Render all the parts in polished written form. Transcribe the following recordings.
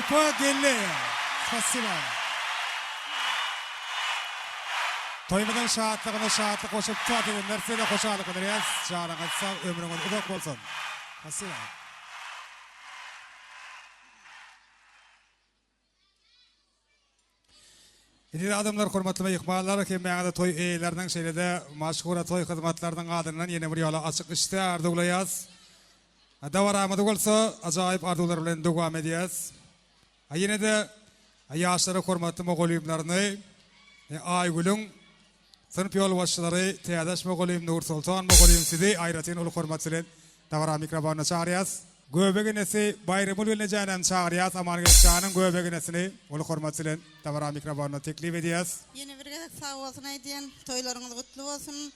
Sopa Gelli. Spasiba. Toymadan şahatlık koşup tuat edenler de koşarlık ederiz. Şahana katsa ömrünün uzak olsun. Spasiba. İdi adamlar hormatly ýykmalar kim ýa-da toy eýleriniň şeýlede maşhura toy hyzmatlarynyň adyndan ýene bir ýola açyk işde arduwlaýas. Dawaramady bolsa ajaýyp arduwlar bilen dowam edýäs. Ýene de ýaşlara hormatly mogolyumlaryny Aýgülüň sınıf ýol başçylary Täzeş mogolyum Nur Sultan mogolyum sizi aýratyn ulu hormat bilen dawara mikrofonuna çağırýas. Göbeginesi bayramul bilen janan çağırýas amangyşanyň göbeginesini ulu hormat bilen dawara mikrofonuna teklip edýäs. Yine bir gezek sağ olsun aýdýan, toýlaryňyz gutly bolsun.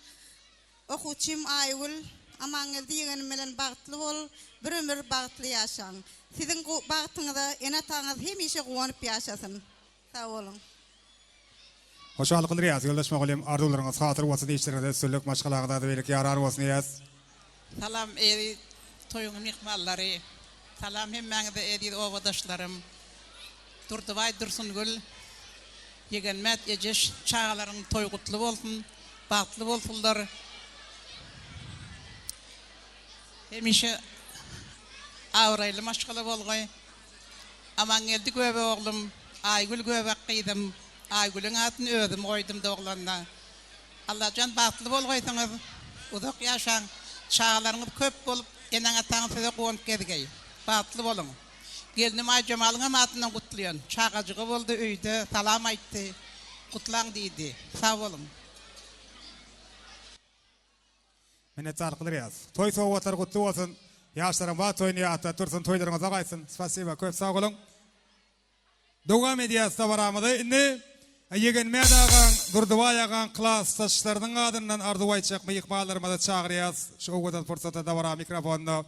Okuçym Aýgül, aman geldi ýegen bilen bagtly bol, bir ömür bagtly ýaşaň. Siziň bagtyňyzda enataňyz hemişe gowanyp ýaşasyn. Sağ olun. Hoşallyk dilýäs, ýoldaş mogolyum arduwlaryňyz hatyr bolsun diýişlerinde sözlük maşgalagda da belik ýarar bolsun diýäs. Salam eri toyuň mihmallary. Salam hemmäňize eri owadaşlarym. Durdubay Dursungül, Ýegenmet ejeş çağalaryň toy gutly bolsun, bagtly bolsunlar. Hemişe awraýly maşgala bolgay. Aman geldi göbe oglum, Aýgül göbe gydym. Aýgülüň atyny özüm goýdum doglanna. Allah jan bagtly bolgaýsyňyz, uzak ýaşaň, çağalaryňyz köp bolup, eneň ataňyz size gowunyp gezgey. Bagtly bolun. Geldim ay Jamalyň atyny gutlaýan. Çağajygy boldy öýde, salam aýtdy. Gutlaň diýdi. Sag bolun. Minnetdarlyk dilýäs. Toy sowgatlar gutly bolsun. Ýaşlaryň ba toýuny ýa-da tursun toýlaryňyz agaýsyn. Spasiba, köp sag bolun. Dowam edýäs dawaramyzy. Indi Ýegenmet agan, Durdubaý agan klassdaşlarynyň adyndan arduwaýçak ýykmalarymyza çağırýas. Şu wagtda fursatda dawara mikrofonda.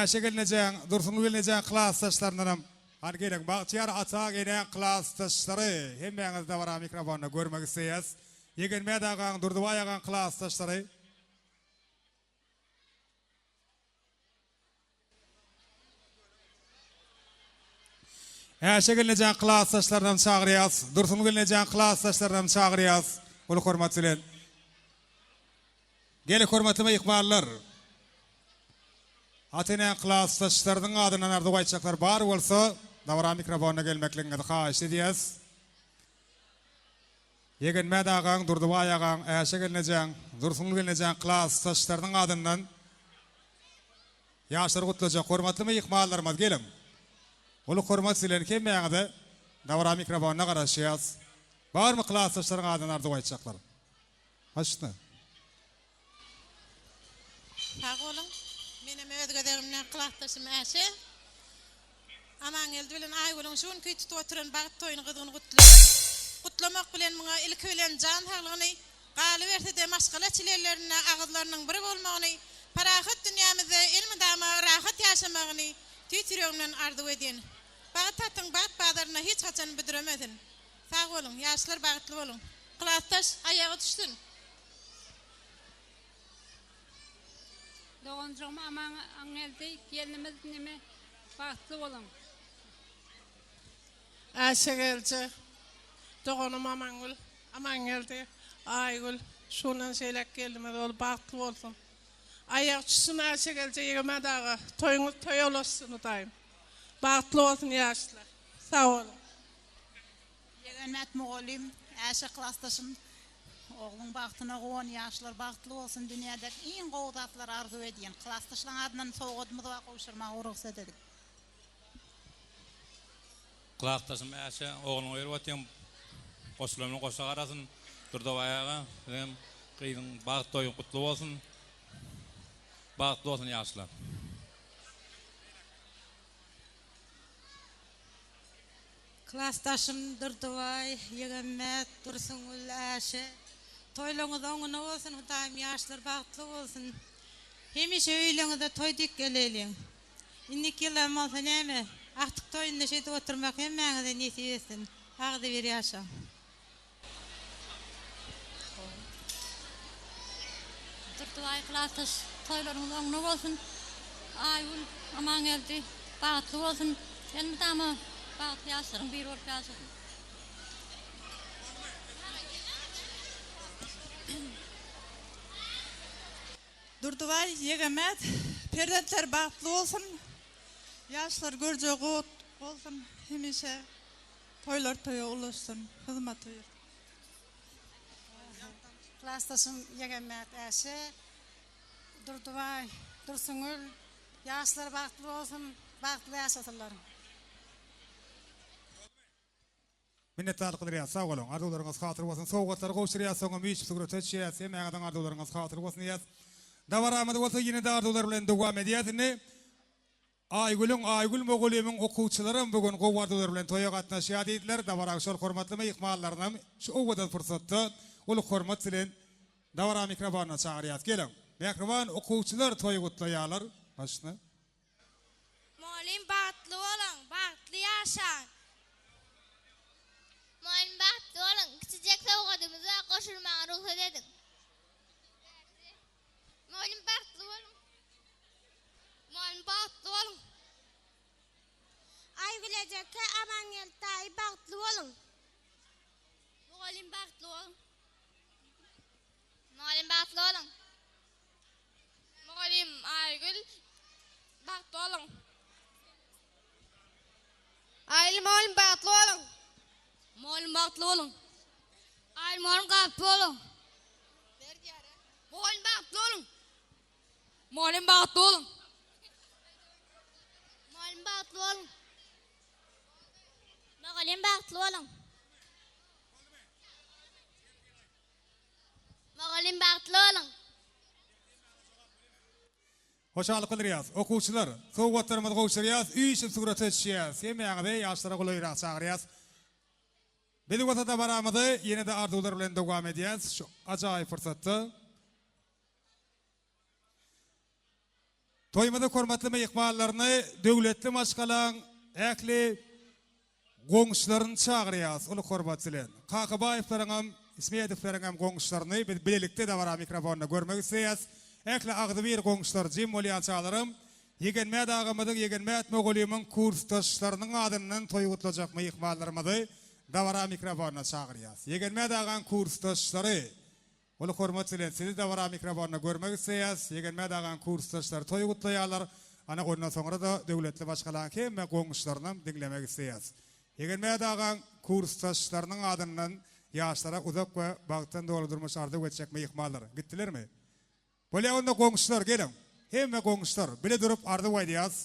Şegelnejen, Dursun Gülnejen klassdaşlaryndan har gerek Bagtyar ata gelen klassdaşlary hemmeňiz dawara mikrofonda görmek isleýäs. Ýegenmet agan, Durdubaý agan klassdaşlary. Şegelnejen klassdaşlaryndan çağırýas. Dursun Gülnejen klassdaşlaryndan çağırýas. Ulu hormat bilen. Gele hormatly ýykmalar. Atene klassdaşlarynyň adyndan arduwaýçaklar bar bolsa, dawara mikrofonuna gelmekligiňi haýyş edýäs. Ýegenmet agan, Durdubaý agan, Şegelnejen, Dursun Gülnejen klassdaşlarynyň adyndan ýaşlar gutlajak hormatly ýykmalarymyz gelin. Ulu hormat bilen hemmeňize dawara mikrofonuna garaşýas. Barmy klassdaşlaryň adyndan arduwaýçaklar? Haşdy. Sağ olun. Benim özgöderimden klassdaşym Äşe. Aman geldi bilen Aýgülüň şuň köý tutup oturan bagat toýuny gyzygyny gutlamak bilen muňa ilki bilen jan saglygyny galy berse de maşgala çilelerine agyzlarynyň biri bolmagyny, parahat dünýämizde ilmi dama rahat ýaşamagyny tüýtürýän arzu edýän. Bagat tatyň bagat badaryna hiç haçan bidiremedin. Sag bolun, ýaşlar bagatly bolun. Klassdaş aýaga düşdün. Doğuncum aman angeldi gelinimiz nime bahtlı olun. Äşe geldi. Doğunum Amangül. Aman geldi. Aýgül. Şundan şeylek geldim. Ol bahtlı olsun. Ayak düşsün Äşe geldi. Ýegemet ağa. Toyuňyz toy olaşsyn utaýym. Bahtlı olsun ýaşlar. Sag olun. Ýegenmet mogolyum, Äşe klassdaşym. Oğlum bagtyna gowan ýaşlar bagtly bolsun, dünýädäki iň gowy zatlar arzu edýän. Klassdaşlaryň adyndan sowgatmyza goşurmagy ruhsat edik. Klassdaşym Äşe oğlum öýretýän goşulanyň goşa garasyn Durdubaý aga hem gyzyň bagt toýuň gutly bolsun. Bagtly bolsun ýaşlar. Klassdaşym Durdubaý, Ýegenmet, Dursungul, Äşe. Toýlaryňyz oňuny bolsun, utaýym ýaşlar bagtly bolsun. Hemişe öýleňizde toý dik geleliň. Indiki ýyllar bolsa näme? Aktyk toýunda şeýle oturmak hemmäňize nesip etsin. Agdy bir ýaşa. Durdubaý klassdaş toýlaryňyz oňuny bolsun. Aýgül aman geldi bahtly bolsun. Elmi dama Bağıtlı yaşlarım bir olup yaşarım. Durduvay yegemet, perdentler bahtlı olsun, yaşlar görce gut olsun, hemişe toylar toyu olsun, hizmet toyu. Klastasın yegemet eşi. Durduvay, Dursunul. Yaşlar bahtlı olsun, bahtlı yaşatırlar. Minnettarlyk bilýär, sag bolun. Arzuwlaryňyz hatyr bolsun. Sowgatlar goşurýar, soňa müýüş sugurata çýär. Meňadan arzuwlaryňyz hatyr bolsun diýär. Dawaramady bolsa ýene de arzuwlar bilen dowam edýärdi. Aýgül Mogolymyň okuwçylarym bugün gow arzuwlar bilen toýa gatnaşýar diýdiler. Dawara şol hormatly mehmanlaryna şu owada fursatda ol hormat bilen dawara mikrofona çagyrýar. Gelin. Mikrofon okuwçylar toýa gutlaýarlar. Başna. Molim bahtlı olun, bahtlı yaşan. Molim bahtlı olun, küçücek sowgadymyza goşulmagy ruhsat edin. Molim bahtlı olun. Molim bahtlı olun. Aygülejekkä Amanyeltaý bahtlı olun. Molim bahtlı olun. Molim bahtlı olun. Molim Aygül bahtlı olun. Aýly molim bahtlı olun. Molim bahtlı olun. Aygül molim bahtlı olun. Molim bahtlı olun. Molim bahtlı olun. Molim bahtlı olun. Molim bahtlı olun. Molim bahtlı olun. Hoşallyk bilýär. Okuwçylar, sowgatlarymyz goşurýar, üýşip sugurata çýär. Meňaňa ýaşlara goýrak çagyrýar. Beli wata da baramady, ýene de arzuwlar bilen dowam edýär. Şu ajaýyp fursatda. Toýmada hormatly mehmanlaryny döwletli maşgalaň äkli goňşularyny çagyrýar. Ulu hormat bilen. Kakabaýewlaryň ismiýetlikleriň hem goňşularyny bilelikde de bara mikrofonda görmek isleýär. Äkli agdy bir goňşular jim bolýan çağlarym. Yegenmät agamydyň Yegenmät Mogolymyň kursdaşlarynyň adynyň toý gutlajak mehmanlarymyzy dawara mikrofona çagyrýar. Yegenmät agan kursdaşlary ulu hormat bilen sizi dawara mikrofona görmek isleýär. Yegenmät agan kursdaşlary toý gutlaýarlar. Ana ondan soňra da döwletli başgalaň hemme goňşularyny dinlemek isleýär. Yegenmät agan kursdaşlarynyň adynyň ýaşlara uzak we bagtdan doldurmuş ardy geçecek mehmanlar. Gitdilermi? Bolýa onda goňşular gelin. Hemme goňşular bile durup ardy waýdýas.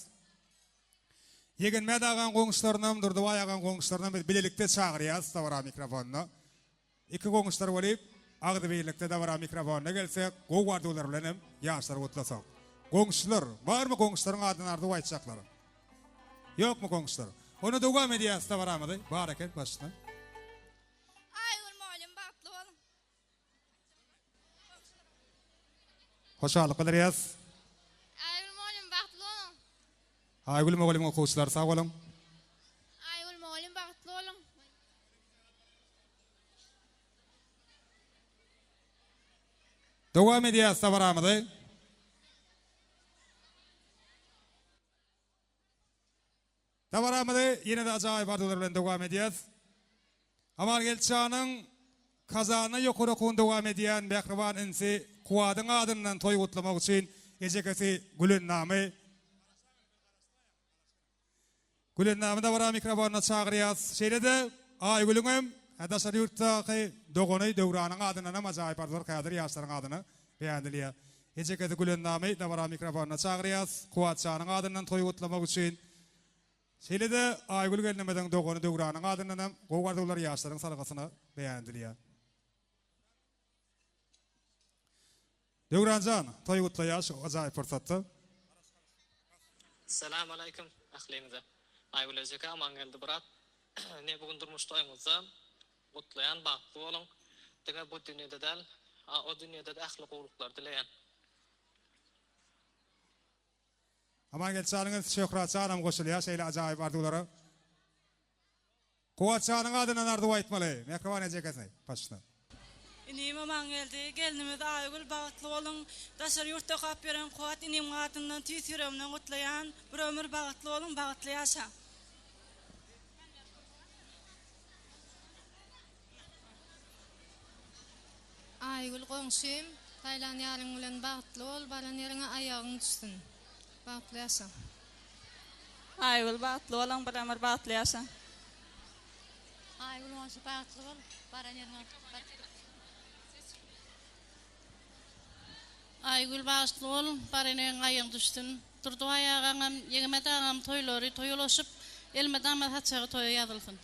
Yegenmät agan goňşularyny durduway agan goňşularyny bilelikde çagyrýas dawara mikrofonna. Iki goňşular bolyp agdy bilelikde dawara mikrofonna gelsek, gow arduwlar bilen hem ýaşlar gutlasak. Goňşular, barmy goňşularyň adyny ardy waýtjaklar? Ýokmy goňşular? Onu dowam edýäs dawaramady. Baraket başna. Aygül molim bahtlı olun. Hoşallyk bilýäs. Aygül molim bahtlı olun. Aýgül Mogolym okuwçylar sag bolun. Aygül molim bahtlı olun. Dowam edýäs dawaramady. Dawaramady ýene de ajaýyp arzuwlar bilen dowam edýäs. Amal gelçanyň kazany ýokary okuwyn dowam edýän Behriwan insi Kuwadyň adynyň toý gutlamak üçin ejekesi Gülennamy. Gülennamy dawara mikrofona çagyrýas. Şeýlede Aýgülüň hem hadaşar ýurtdaky dogony döwranyň adyna ajaýyp arzuwlar kädir ýaşlaryň adyny beýandilýär. Ejekesi Gülennamy dawara mikrofona çagyrýas. Kuwatçanyň adynyň toý gutlamak üçin şeýlede Aýgül gelnemeden dogony döwranyň adynyň hem gow arzuwlar ýaşlaryň salgasyna beýandilýär. Döwranjan, toý gutlaýar şu ajaýyp fursatda. Assalamu alaykum ahlimizde. Aýgül ejeka aman geldi birat. Ne bugün durmuş toýumuzda gutlaýan bahtly bolun. Diňe bu dünýede däl, o dünýede de ähli gowluklar dileýän. Aman gelçanyň şöhrat çaram goşulýar, şeýle ajaýyp arzuwlary. Kuwatçanyň adyna ardy aýtmaly. Mikrofon ejekesine başla. İnim aman geldi, gelinimiz Aýgül bahtly bolun. Daşar ýurtda kap beren kuwat inim adynyň tüýsüremden gutlaýan bir ömür bahtly bolun, bahtly ýaşa. Aygül qoňşym, Taylan ýalyň bilen bagtly ol, balan ýerine aýagyň düşsün. Bagtly ýaşa. Aygül bagtly bolan, bilemir bagtly ýaşa. Aygül olsa bagtly ol, baran ýerine Aygül bagtly ol, baran ýerine aýagyň düşsün. Durdy aýagam, ýegime dagam toýlary toýulaşyp, elme damat hatçagy toýa ýazylsyn.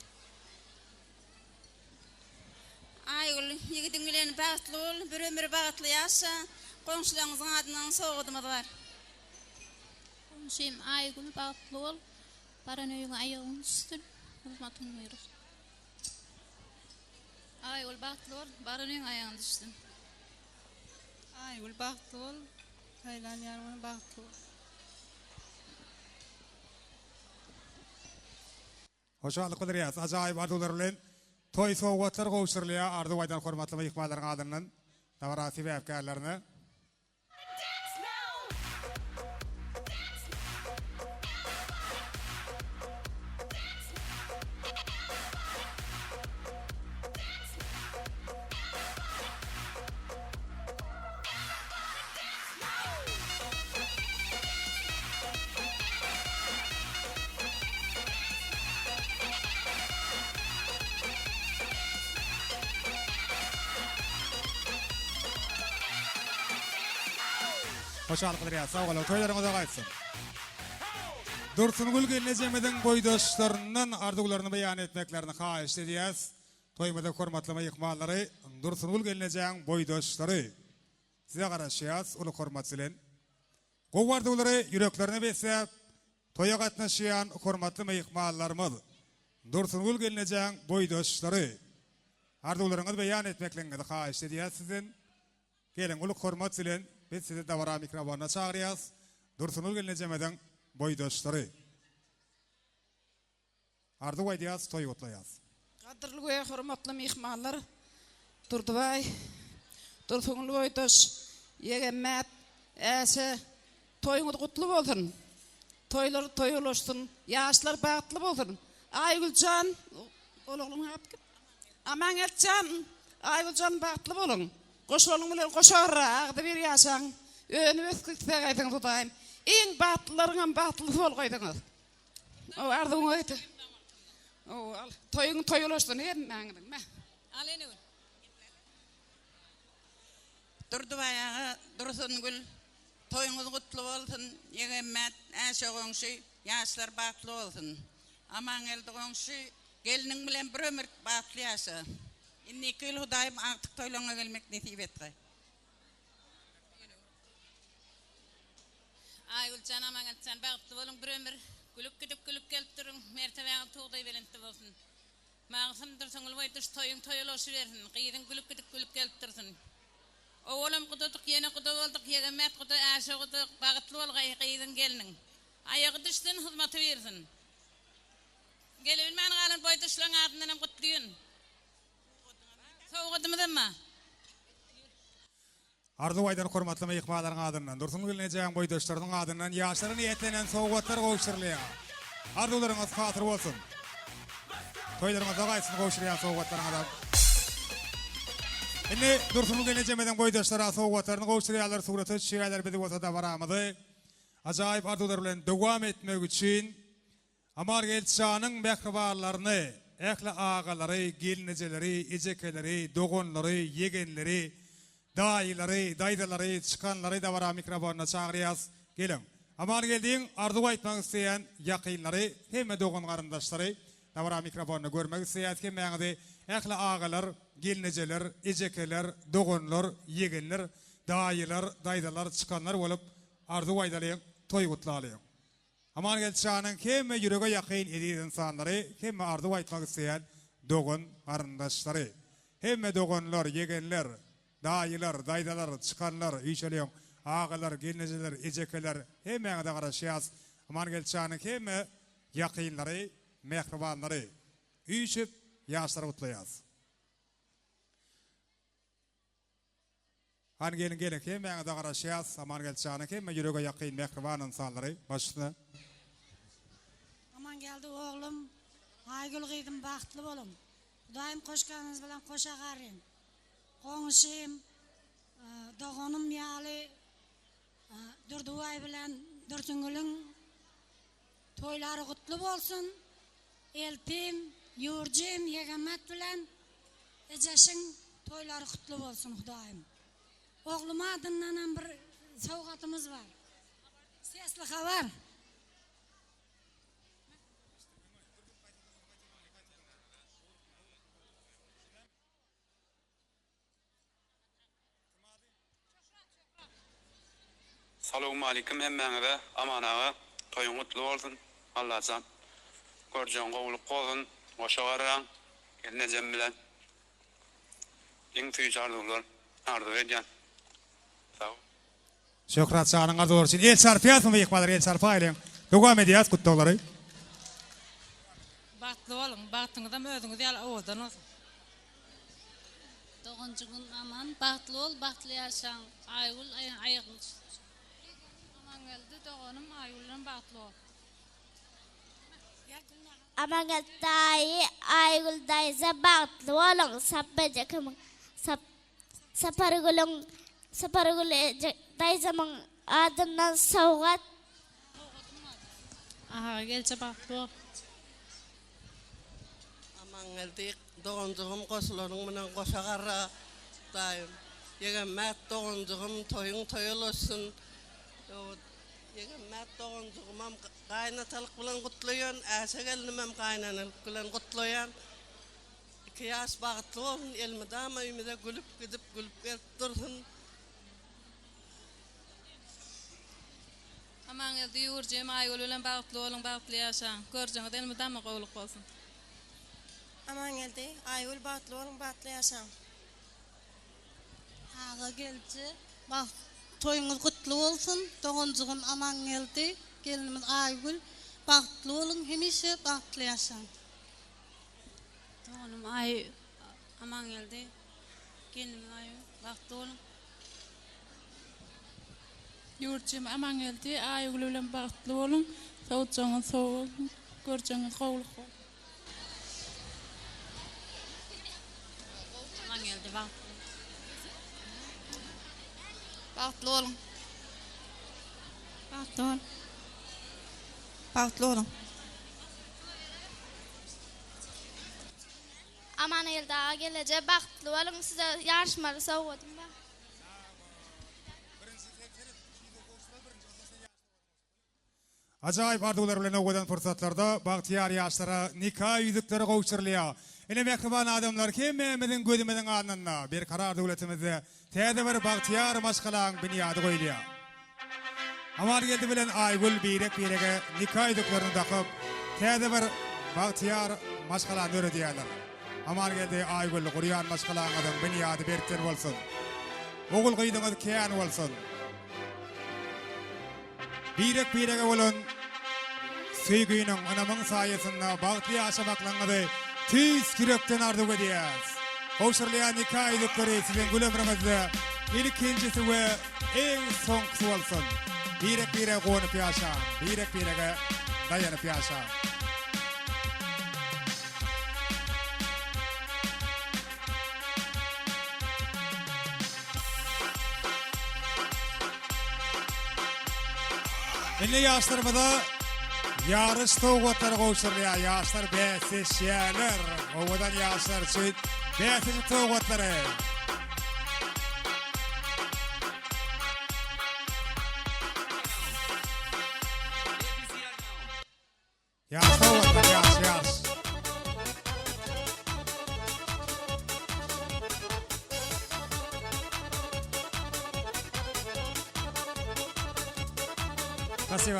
Aygül yigidim bilen bagtly ol, bir ömür bagtly ýaşa. Goňşularyňyzyň adynyň sowgudymyz bar. Qoňşym Aygül bagtly ol, baran ýerine aýagyň düşsün. Hurmatyň buyurur. Aygül bagtly ol, baran ýerine aýagyň düşsün. Aygül bagtly ol, Taylan ýalyň bilen bagtly ol. Hoşallyk bilerýäs. Ajaýyp arzular bilen toy sowgatlar gowşurlýar. Arzu waýdan hormatly mehmanlaryň adyndan dawra sebäpkärlerini. Hoşallyk bilerýäs. Sag bolun, toýlaryňyza gaýtsyn. Dursun Gül gelnejemeden boýdaşlarynyň arzularyny beýan etmeklerini haýyş edýäs. Toýmada hormatly mehmanlary, Dursun Gül gelnejeň boýdaşlary. Size garaşýas, uly hormat bilen. Gowy arzulary ýüreklerine besläp, toýa gatnaşýan hormatly mehmanlarymyz. Dursun Gül gelnejeň boýdaşlary. Arzularyňyzy beýan etmeklerini haýyş edýäs sizin. Gelin uly hormat bilen biz sizi dawra mikrofona çağırýas. Dursun Gül gelnejemeden boýdaşlary. Arzu waýdýas, toý gutlaýas. Gadyrly we hormatly mehmanlar, Durdybay, Dursun boýdaş, ýegemät, äse toýuňyz gutly bolsun. Toýlar toýulaşsyn, ýaşlar bagtly bolsun. Aýgüljan, oğlum hapky. Amaňatjan, Aýgüljan bagtly bolun. Goşularyň bilen goşarra, agdy bir ýaşaň, öňü öskükse gaýdyň tutaýym. Iň bagtlylaryň bagtly bol gaýdyňyz. O arzuň aýty. O al, toýuň toýulaşsyn hemmäňiň. Aleni. Durdybay ağa, Dursun Gül, toýuňyz gutly bolsun, ýegemät, äşe goňşy, ýaşlar bagtly bolsun. Amaň elde goňşy, geliniň bilen bir ömür bagtly ýaşa. Inni kıl Hudaýym artyk toýlaňa gelmek nesip etdi. Aýgüljan amaňatjan bagtly bolun bir ömür gülüp gidip gülüp gelip durun mertebäňi tuğday belenti bolsun. Maňsym Dursun Gül boýdaş toýuň toýulaşy bersin, gyýdyň gülüp gidip gülüp gelip dursun. Oğlum gudadyk ýene guda boldyk, ýegemät guda, äşe guda, bagtly bol gyýdyň geliniň. Aýagy düşsün, hyzmaty bersin. Gelebilmän galan boýdaşlaryň adyndan gutluýun. Sowgadymyzmy? Arzu waýdan hormatly mehmanlaryň adyndan, Dursun Gül gelnejäň boýdaşlarynyň adyndan ýaşlaryň ýetlenen sowgatlar gowşurlýar. Arzularyňyz hatyr bolsun. Toýlaryňyza gaýtsyn gowşurýan sowgatlaryň adam. Indi Dursun Gül gelnejemeden boýdaşlara sowgatlaryny gowşurýarlar, suraty şeýler bizi bolsa da baramyzy. Ajaýyp arzular bilen dowam etmek üçin Amar Gelçanyň mehribarlaryny, ähli agalary, gelnejeleri, ejekeleri, dogonlary, ýegenleri, daýylary, daýdalary, çykanlary da bara mikrofona çağırýas. Gelin. Amar geldiň arzu aýtmak isleýän ýakynlary, hemme dogon garyndaşlary da bara mikrofona görmek isleýär ki, meňde ähli agalar, gelnejeler, ejekeler, dogonlar, ýegenler, daýylar, daýdalar, çykanlar bolup arzu aýdalýan, toý gutlalýan. Amar Gelçanyň hemme ýürege ýakyn edýän insanlary, hemme arzu aýtmak isleýän dogon garyndaşlary, hemme dogonlar, ýegenler, daýylar, daýdalar, çykanlar, ýeşelýän agalar, gelnejeler, ejekeler, hemmeňe de garaşýas. Amar Gelçanyň hemme ýakynlary, mehribanlary, üýçüp ýaşlary gutlaýas. Han gelin hemmeňe de garaşýas. Amar Gelçanyň hemme ýürege ýakyn mehriban insanlary başda. Aman geldi oğlum. Aygül gyýdym bagtly bolun. Hudaýym koşkanyňyz bilen koşa garyn. Goňşym, Doğanım yali Durduay bilen Dursuңulun toylary kutlu bolsun. Eltim, yurjim, yegemet bilen ejeşiň toylary kutlu bolsun Hudaýym. Ogluma adından bir sowgatymyz var. Sesli habar. Salamu alaikum hemmeňize, aman ağa, toyuň gutly bolsun. Allah'tan görjän gowluk bolsun, goşa garaň, gelnejem bilen. Iň tüýjardylar, ardy edýän. Sağ ol. Şöhret çağının arzular için. El sarfiyat mı yıkmadır, el sarfayla. Devam ediyat kutluları. Bahtlı olun, bahtınızda mı ödünüz yal oğudan olsun. Doğuncu gün aman, bahtlı ol, bahtlı yaşan, aygul, ayaklı. Aman geldi doğanım aygulun bahtlı ol. Aman geldi aygul dayza bahtlı olun, sabbecekım, sapargulun dayzamın adından savgat. Aha gelce bahtlı ol. Aman geldik doğuncuğum koşularının bilen goşa garra daýym. Yegemät doğuncuğum toyuň toýul olsun. Yegemät doğuncuğum gaýnatalyk bilen gutlaýan, äse gelinimem gaýnanalyk bilen gutlaýan. 2 ýaş bagtly bolsun, elmedama ümide gülüp gidip gülüp gelip dursun. Aman geldi yurjim, aygul bilen bahtlı olun, bahtlı yaşan. Görjeňiz elmedama gowluk bolsun. Aman geldi, aygul bahtlı olun, bahtlı yaşan. Ağa geldi. Bak, toyunuz kutlu olsun. Doğuncuğum aman geldi. Gelinimiz aygul. Bahtlı olun, hemişe bahtlı yaşan. Doğanım aman geldi. Gelinim bahtlı olun. Yurjim aman geldi, aygul bilen bahtlı olun. Sowjaňyz sow bolsun, görjeňiz gowluk bolsun. Aman geldi bahtlı. Bahtlı olun. Bahtlı olun. Bahtlı olun. Aman elda gelece bahtlı olun, size yarışmalı savgadım var. Acayip ardular bilen oğudan fırsatlarda bahtiyar yaşlara nikah yüzükleri kavuşturulýar. Ene mehriban adamlar kemmemizin gözümizin anında bir karar döwletimizde täze bir bahtiyar maşgalaň bünyady goýulýar. Amar geldi bilen aygul birege nikah yüzüklerini takıp täze bir bahtiyar maşgalaň öredýärler. Amar geldi aygul guryan maşgalaňyň bünyady berkler bolsun. Ogul gyýdyňyz kän bolsun. Birege bolun söýgüýüniň anamyň saýasynda bagtly yaşamaklaňyzy tüýs kürekden ardy edýäs. Kowşurlaýan nikah yüzükleri siziň gül ömrüňizde ilkinjisi we eň soňky bolsun. Birege gonyp ýaşa, birege daýanyp ýaşa. Enne yaşlarımda yarış soğukları kavuşturulýar. Yaşlar besişýärler. Owadan yaşlar üçin besişi soğukları. Yaş soğukları, yaş.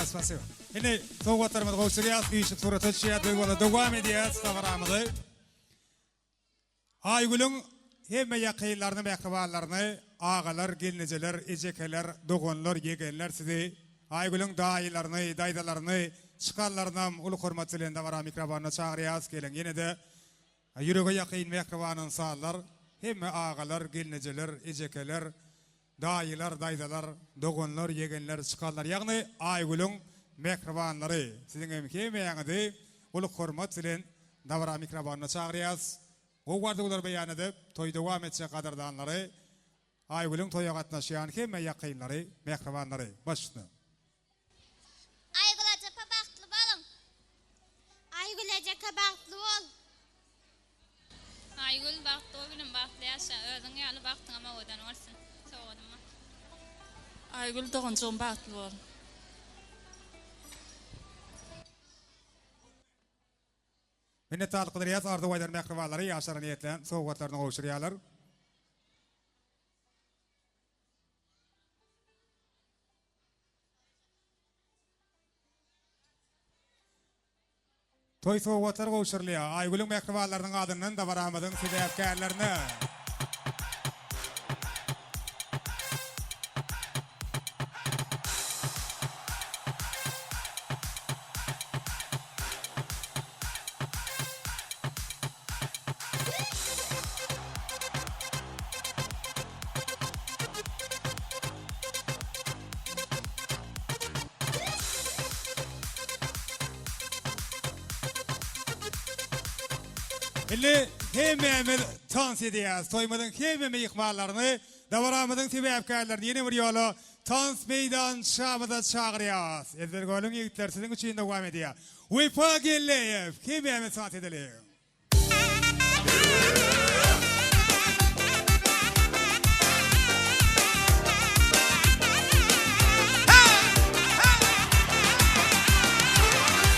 Спасибо. Ene soğuklarımızı kavuşturýar. Üýşik surat öçýär. Dogam edýär. Savaramyzy. Aygulun hemme ýakynlaryny, mehribanlaryny, ağalar, gelnejeler, ejekeler, dogonlar, yegenler sizi Aygulun daýylaryny, daýdalaryny, çykanlarynam uly hormat bilen dawara mikrofonuna çagyrýas gelen. Ýene de ýürege ýakyn mehribanyň sallar, hemme ağalar, gelnejeler, ejekeler, daýylar, daýdalar, dogonlar, yegenler, çykanlar, ýagny Aygulun mehribanlary siziň hemmeýiňizi uly hormat bilen dawara mikrofonuna çagyrýas. O wardylar beýan edip, toý dowam etjek gadardanlary Aygül'ün toya gatnaşýan hemme ýakynlary, mehribanlary başlyny. Aygül ajapa baktlı bolun. Aygül ajaka baktlı bol. Aygül baktlı bilen baktlı ýaşa. Özüň ýaly baktyň ama odan bolsun. Soňadyma. Aygül doğuncuğun baktlı bol. Minnetdarlyk bildirýäs ardy waýdan mehribanlary ýaşlara niýetlen sowgatlaryny gowşurýarlar. Toy sowgatlar gowşurlýar. Aýgülüň mehribanlarynyň adyndan da baramydyň sebäpkärlerini. Illi hemmemiz tans edýäs. Toýmadyň hemme ýykmallaryny, dawaramydyň sebäpkärlerini ýene bir ýola tans meýdan şamyda çagyrýas. Ezbergölüň ýigitler siziň üçin dowam edýär. Wepa Gelleýew, hemmemiz tans edelim.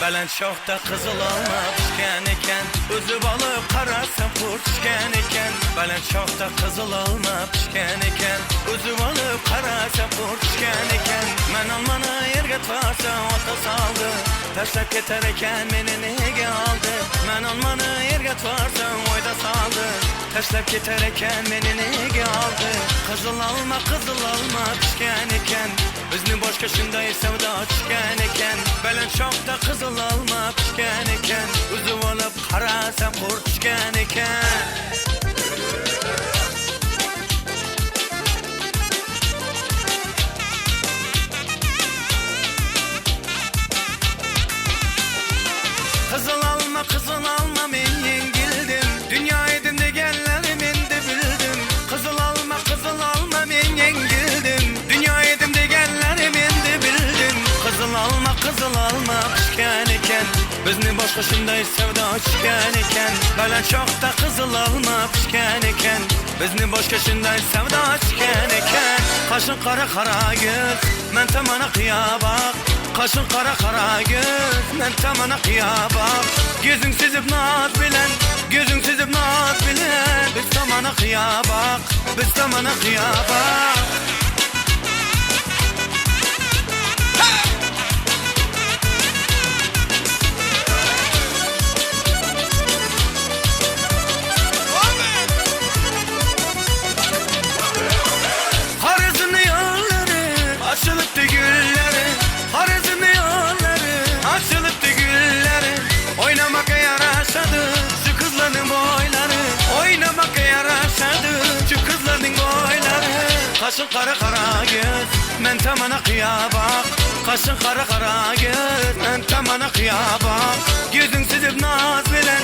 Belen şohta kızıl alma pişken eken, özü balıp karasın pur pişken eken. Belen şohta kızıl alma pişken eken, özü balıp karasın pur pişken eken. Men almana yerge tvarsa ota saldı, taşlap keter eken meni nege aldı. Men almana yerge tvarsa oyda saldı, taşlap keter eken meni nege aldı. Kızıl alma pişken eken, özünü boşka şunday sevda pişken eken. Belen şohta kızıl alma pişken eken, uzun olup karasam kurt pişken eken. Kızıl alma men yengildim, dünya edim degenleri men de bildim. Kızıl alma men yengildim, dünya edim degenleri men de bildim. Kızıl alma pişken eken, bizni boşqa şunday sevda pişken eken. Belen şohta kızıl alma pişken eken, bizni boşqa şunday sevda pişken eken. Kaşın kara göz, men tamana kıya bak. Kaşın kara göz, men tamana kıya bak. Gözün süzüp naz bilen, biz tamana kıya bak, biz tamana kıya bak. Açılıptı gülleri, Harizmi yolları, açılıptı gülleri. Oynamaka yaraşadı şu kızların boyları, oynamaka yaraşadı şu kızların boyları. Kaşın kara göz, men tamana kıya bak. Kaşın kara göz, men tamana kıya bak. Gözün süzüp naz bilen,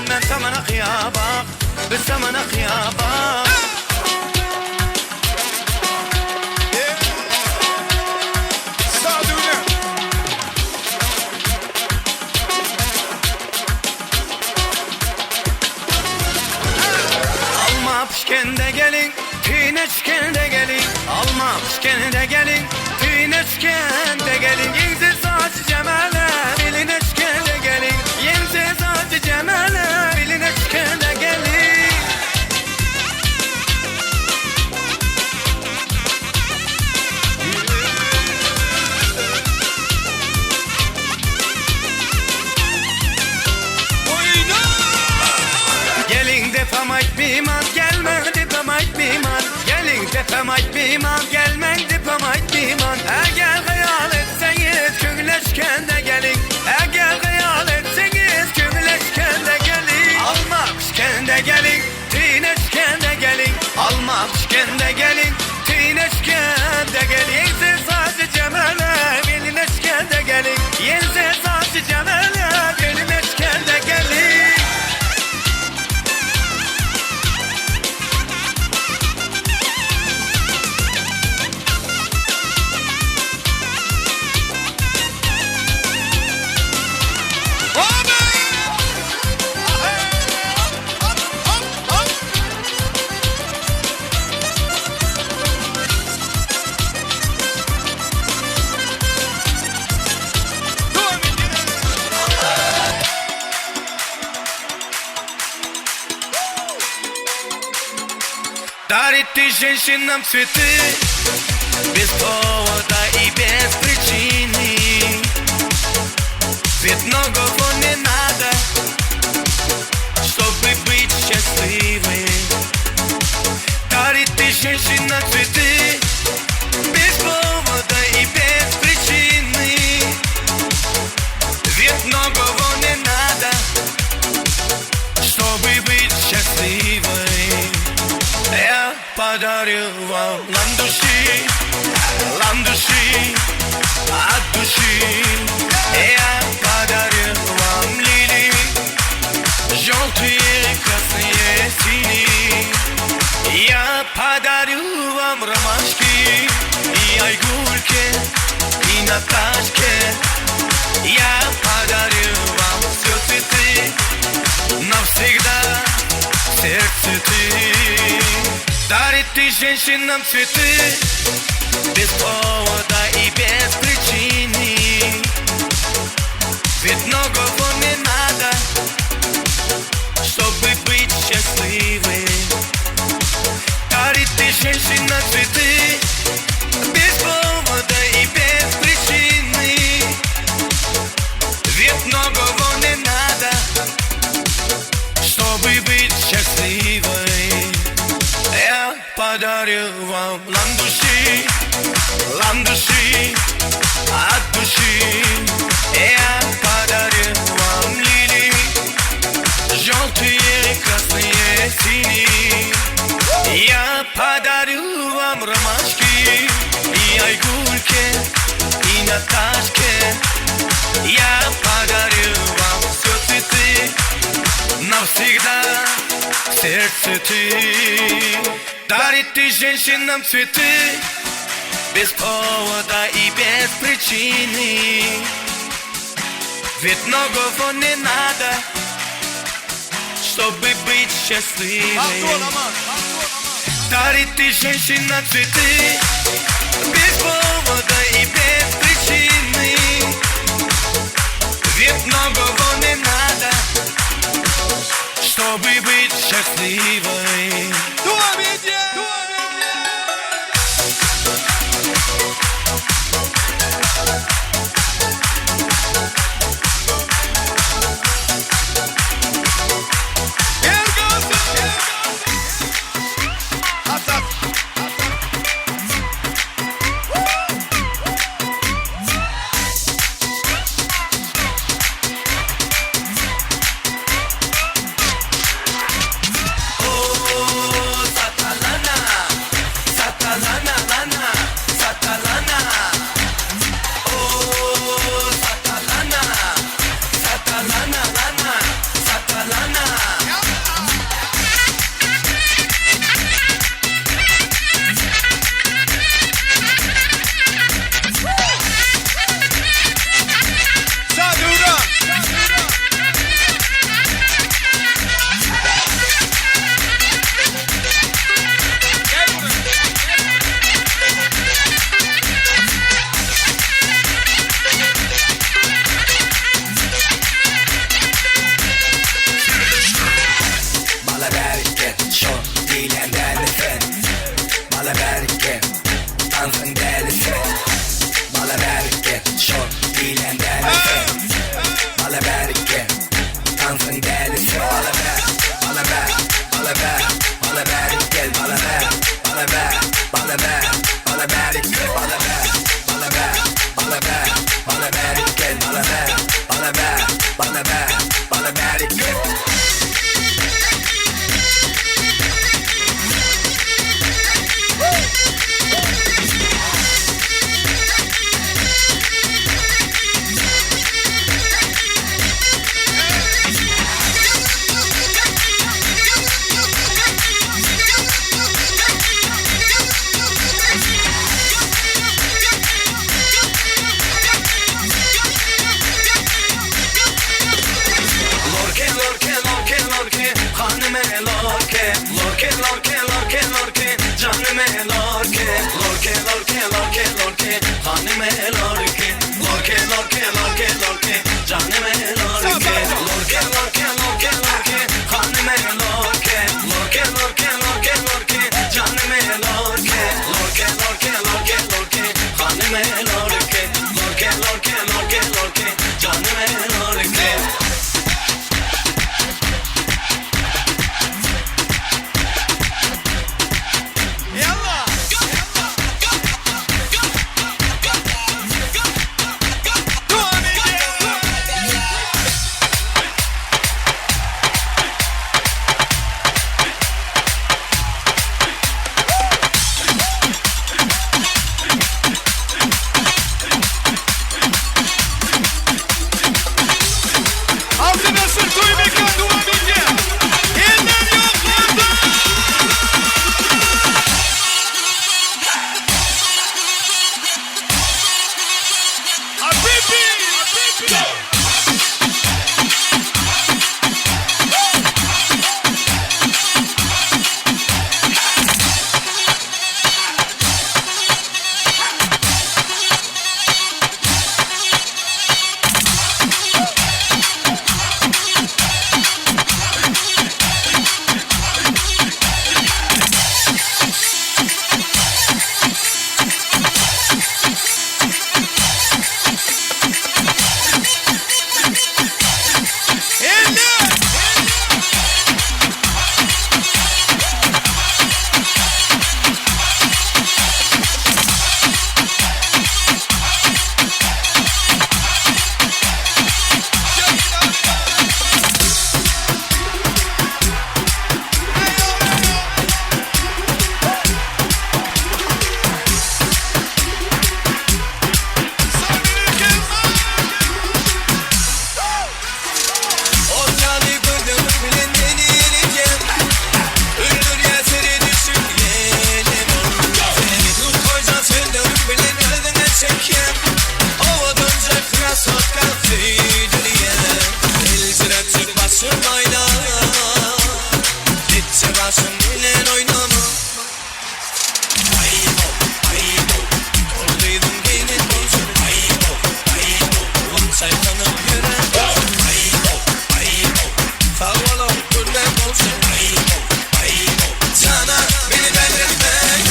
men tamana kıya bak, biz tamana kıya bak. Pişkende gelin, tine çıkende gelin. Alma pişkende gelin, tine çıkende gelin. Yensiz saçı cemale, biline çıkende gelin. Yensiz saçı cemale, biline çıkende gelin. Gelin defamayt miman, gelme defamayt miman. Gelin defamayt miman, gelmen defamayt miman. Eğer hayal etseniz köngleşken de gelin. Eğer hayal etseniz köngleşken de gelin. Alma pişken de gelin, tineşken de gelin. Alma pişken de gelin, tineşken de gelin. Yensiz saçı cemale, bilineşken de gelin. Yensiz saçı cemale, bilineşken de gelin. Дарит ты женщинам цветы без повода и без причины. Ведь многого не надо, чтобы быть счастливой. Дарит ты женщинам цветы без повода и без причины. Ведь многого не надо, чтобы быть счастливой. Я подарю вам ландыши, ландыши от души. Я подарю вам лилии, желтые, красные, синие. Я подарю вам ромашки и айгульки, и Наташке. Я подарю вам все цветы, навсегда в сердце ты. Дарит ты женщинам цветы без повода и без причины. Ведь многого не надо, чтобы быть счастливой. Дарит ты женщинам цветы без повода и без причины. Ведь многого не надо, чтобы быть счастливой. Я подарю вам ландыши, ландыши от души. Я подарю вам лилии, желтые, красные, синие. Я подарю вам ромашки и айгульки, и Наташке. Я подарю вам все цветы, навсегда в сердце ты. Дарит ты женщинам цветы без повода и без причины. Ведь многого не надо, чтобы быть счастливой. Дарит ты женщинам цветы без повода и без причины. Ведь многого не надо, чтобы быть счастливой. başım bilen oynama Aybo, aybo Oradaydın gelin olsun Aybo, aybo Sayfanıp yürek olsun Aybo, aybo Favolo gurben olsun Aybo, aybo Sana beni delirtmek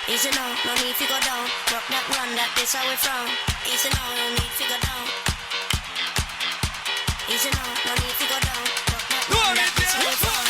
Easy now, no need to go down. Rock that run, that this how we from. Easy now, no need to go down. Easy now, no need to go down. Rock that run, that this how we from.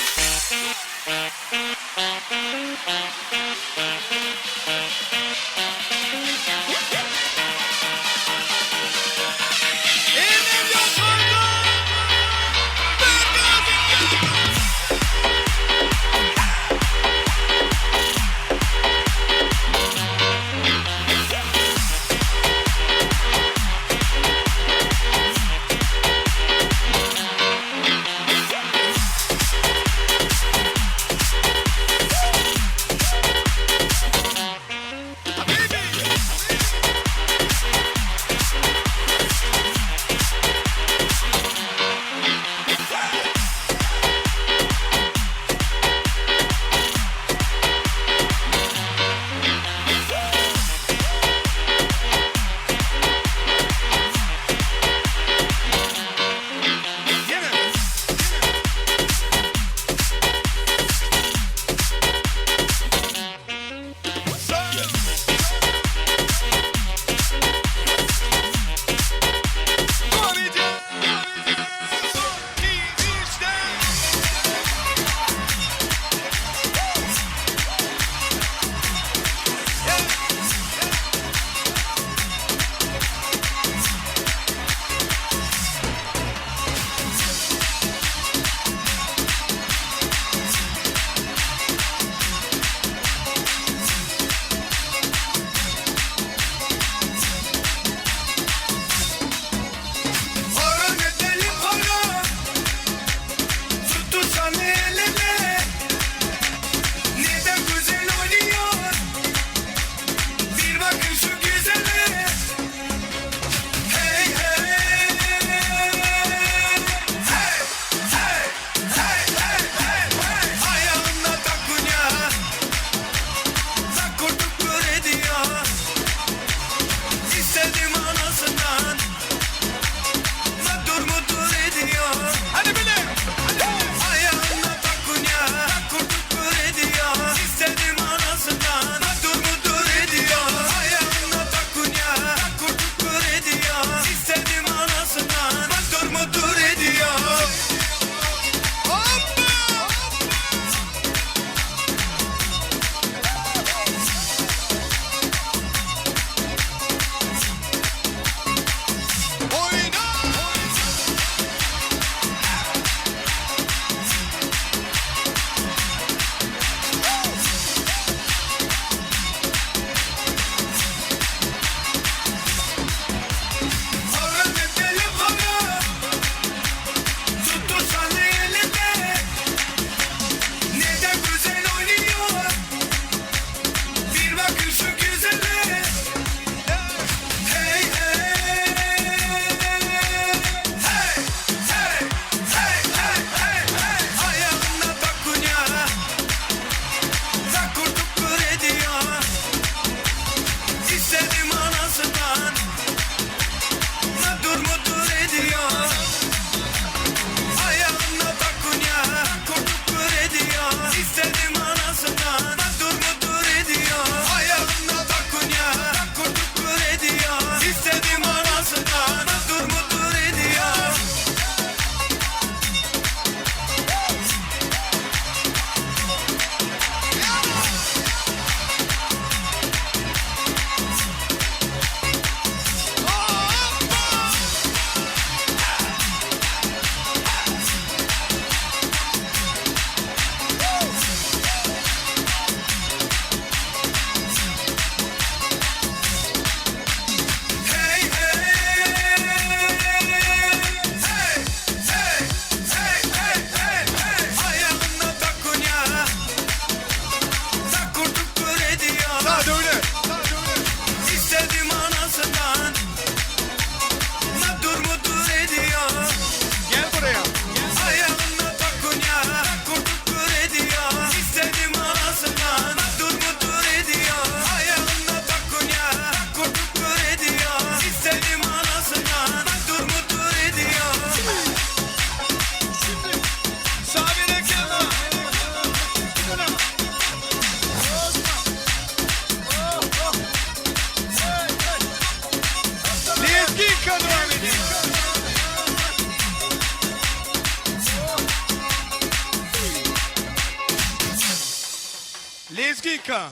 Lezgika.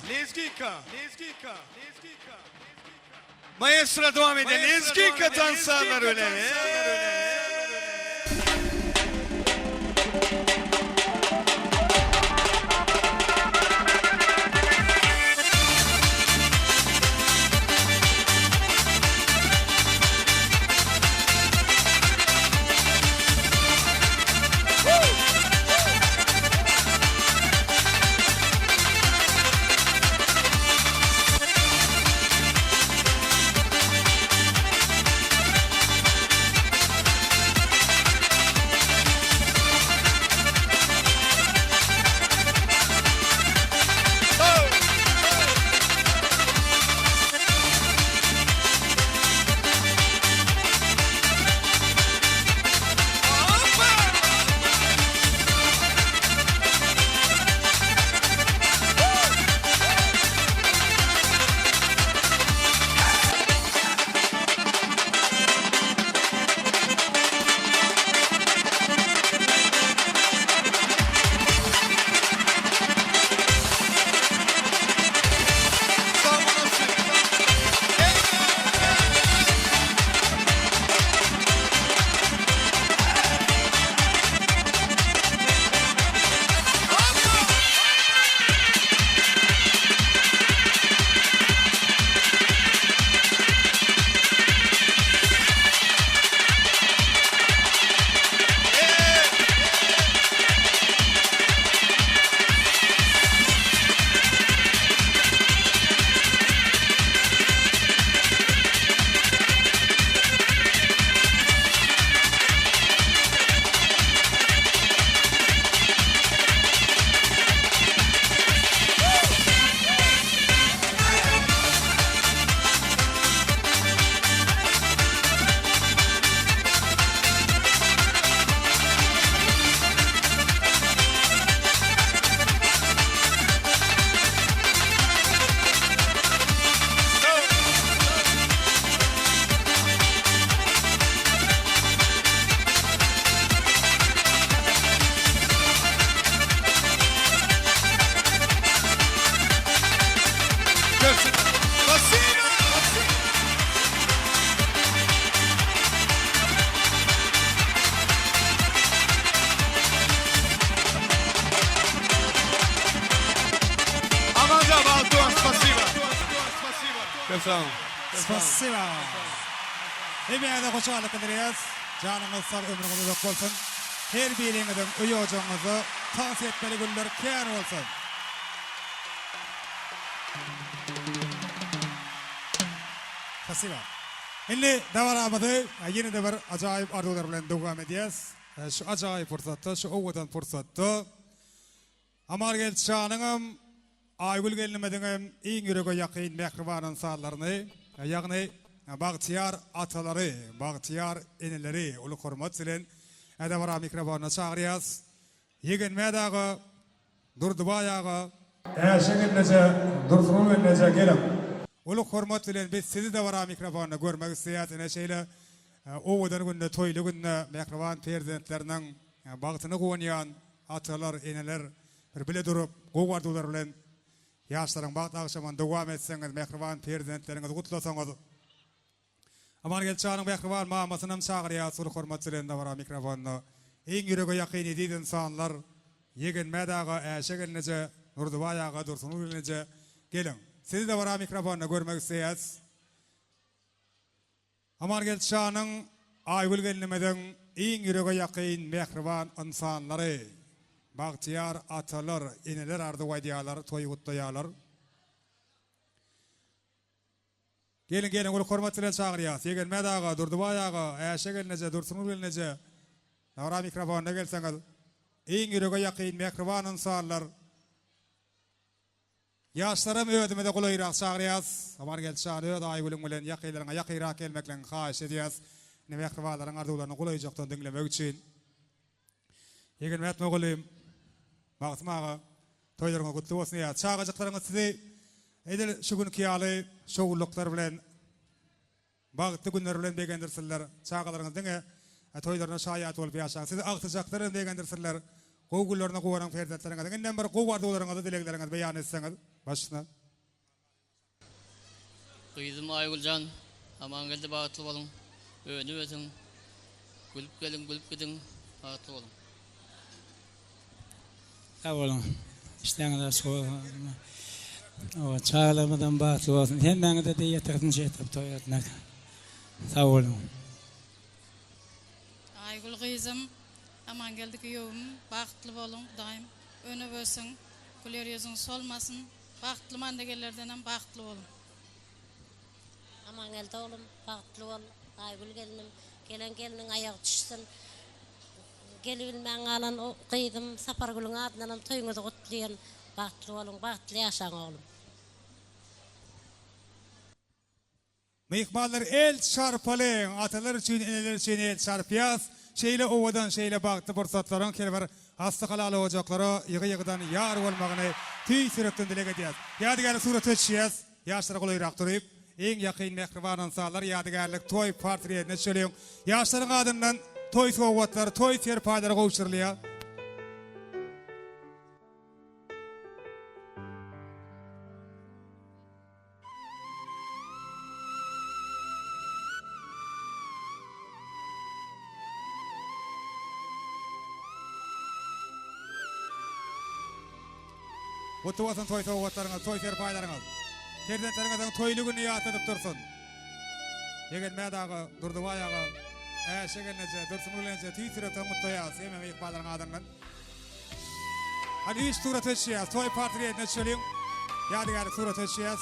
Maestro devam edelim. Lezgika dansarlar öyle. Spasiba. Hemiyada hoşçakalın dileriz. Canınız sağ ömrünüz uzak olsun. Her birinizin uyocuğunuzu tavsiye etmeli günler kâr olsun. Spasiba. Şimdi devaramızı yine de bir acayip arzular bilen devam edeceğiz. Şu acayip fırsatta, şu oğudan fırsatta. Amar gel canım, Aygül gelinmediğim en yüreğe yakın mehribanın sağlarını, yani Bağtiyar ataları, Bağtiyar eneleri, ulu hürmet silen, edevara mikrofonuna çağırıyız. Yegen medağı, durdubayağı, eşeğinlece, dursunulunlece gelin. Ulu hürmet silen, biz sizi de vara mikrofonuna görmek isteyen şeyle, oğudan günde, toylu günde, mehribaan prezidentlerinin bağtını koyuyan atalar, eneler, bile durup, kovardular bilen, yaşların bağıt akşamın devam etseniz, mehriban prezidentleriniz kutlasanız. Aman gel çağırın mehriban mamasının çağırıya, sulu hürmetçilerinde var mikrofonunu. En yüreğe yakın edid insanlar, yegen medağı, eşeğinlece, nurdubayağı, dursunulunlece gelin. Sizi de var mikrofonunu görmek isteyiz. Aman gel çağırın, Aygül gelinmeden en yüreğe yakın mehriban insanları, Bağtiyar atalar, eneler ardı vaydiyalar, toyu kutlayalar. Gelin ulu hürmetçiler çağırıyız. Yegen medağı, durdubayağı, eşeğinlece, dursunulunlece. Davra mikrofonuna gelseniz. En yüreğe yakın mehriban insanlar. Yaşlarım ödümede kulayırak çağırıyız. Aman gel çağırıyor da Aygül'ün bilen yakıylarına yakıyrak gelmekle xahiş ediyiz. Ne mehribanların ardularını kulayacaktan dinlemek için. Yegen metme kulayım. Bağıtmağı, toylarına kutlu olsun ya. Çağacaklarınız sizi edil şu gün kiyalı, şoğulluklar bilen, bağıtlı günler bilen beğendirsinler. Çağalarınız dine, toylarına şayat olup yaşayın. Sizi ağıtacaklarını beğendirsinler. Google'larına kovaran ferdatlarına enden bir gow arzularına dileklerine beyan etseniz başına. Kıydım Aygulcan, aman geldi bağıtlı olun. Önü özün, gülüp gelin, gülüp gidin, bağıtlı olun. Sağ olun. İşlerine soğuk. O çağlamadan bağıtlı olsun. Hemen de yatırdın şey etip toyatnak. Sağ olun. Aygul kızım, aman geldik yuvum, bağıtlı olun, daim. Önü özün, güler yüzün solmasın. Bağıtlı mandagellerden bağıtlı olun. Aman geldi oğlum, bağıtlı ol. Aygul gelinim, gelinin ayak düşsün. Gelibilmen alan o kıydım, Sapargül'ün adından toyunuzu kutlayan. Bağıtlı olun, bağıtlı yaşan oğlum. Meyikmallar el çarpalı, atalar için, eneler için el çarpıyaz. Şeyle ovadan, şeyle bağıtlı fırsatların kelber hasta halalı ocaklara yığı-yığıdan yar olmağını tüy sürekten dile gediyaz. Yadigarlı surat ötüşüyaz, yaşlara kolayrak duruyup, en yakın mehribanan sağlar yadigarlık toy portretine söylüyorum. Yaşların adından toy soğuvatlar, toy serpayları kovuşturuluyor. Otuvasan toy soğuvatlarınız, toy serpaylarınız. Terdentlerinizden toylu niyat edip dursun. Yegen medağı, durdu ayağı, şegenlece, dursun ulenece, tüytürepten mutluya, sevmem ikbalların adından. Hadi üç tura teşiyaz, toy portretine söyleyeyim. Yadigarlık tura teşiyaz.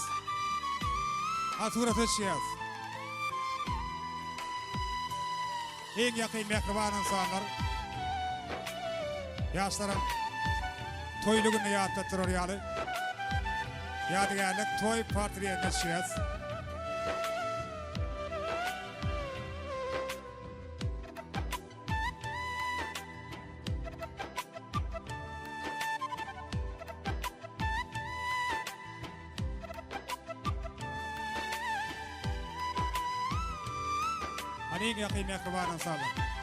Ha tura teşiyaz. En yakın mehriban insanlar. Yaşların toylu niyat edip durur yalı. Yadigarlık toy portretine söyleyez. Hani yakın mehriban insanlar.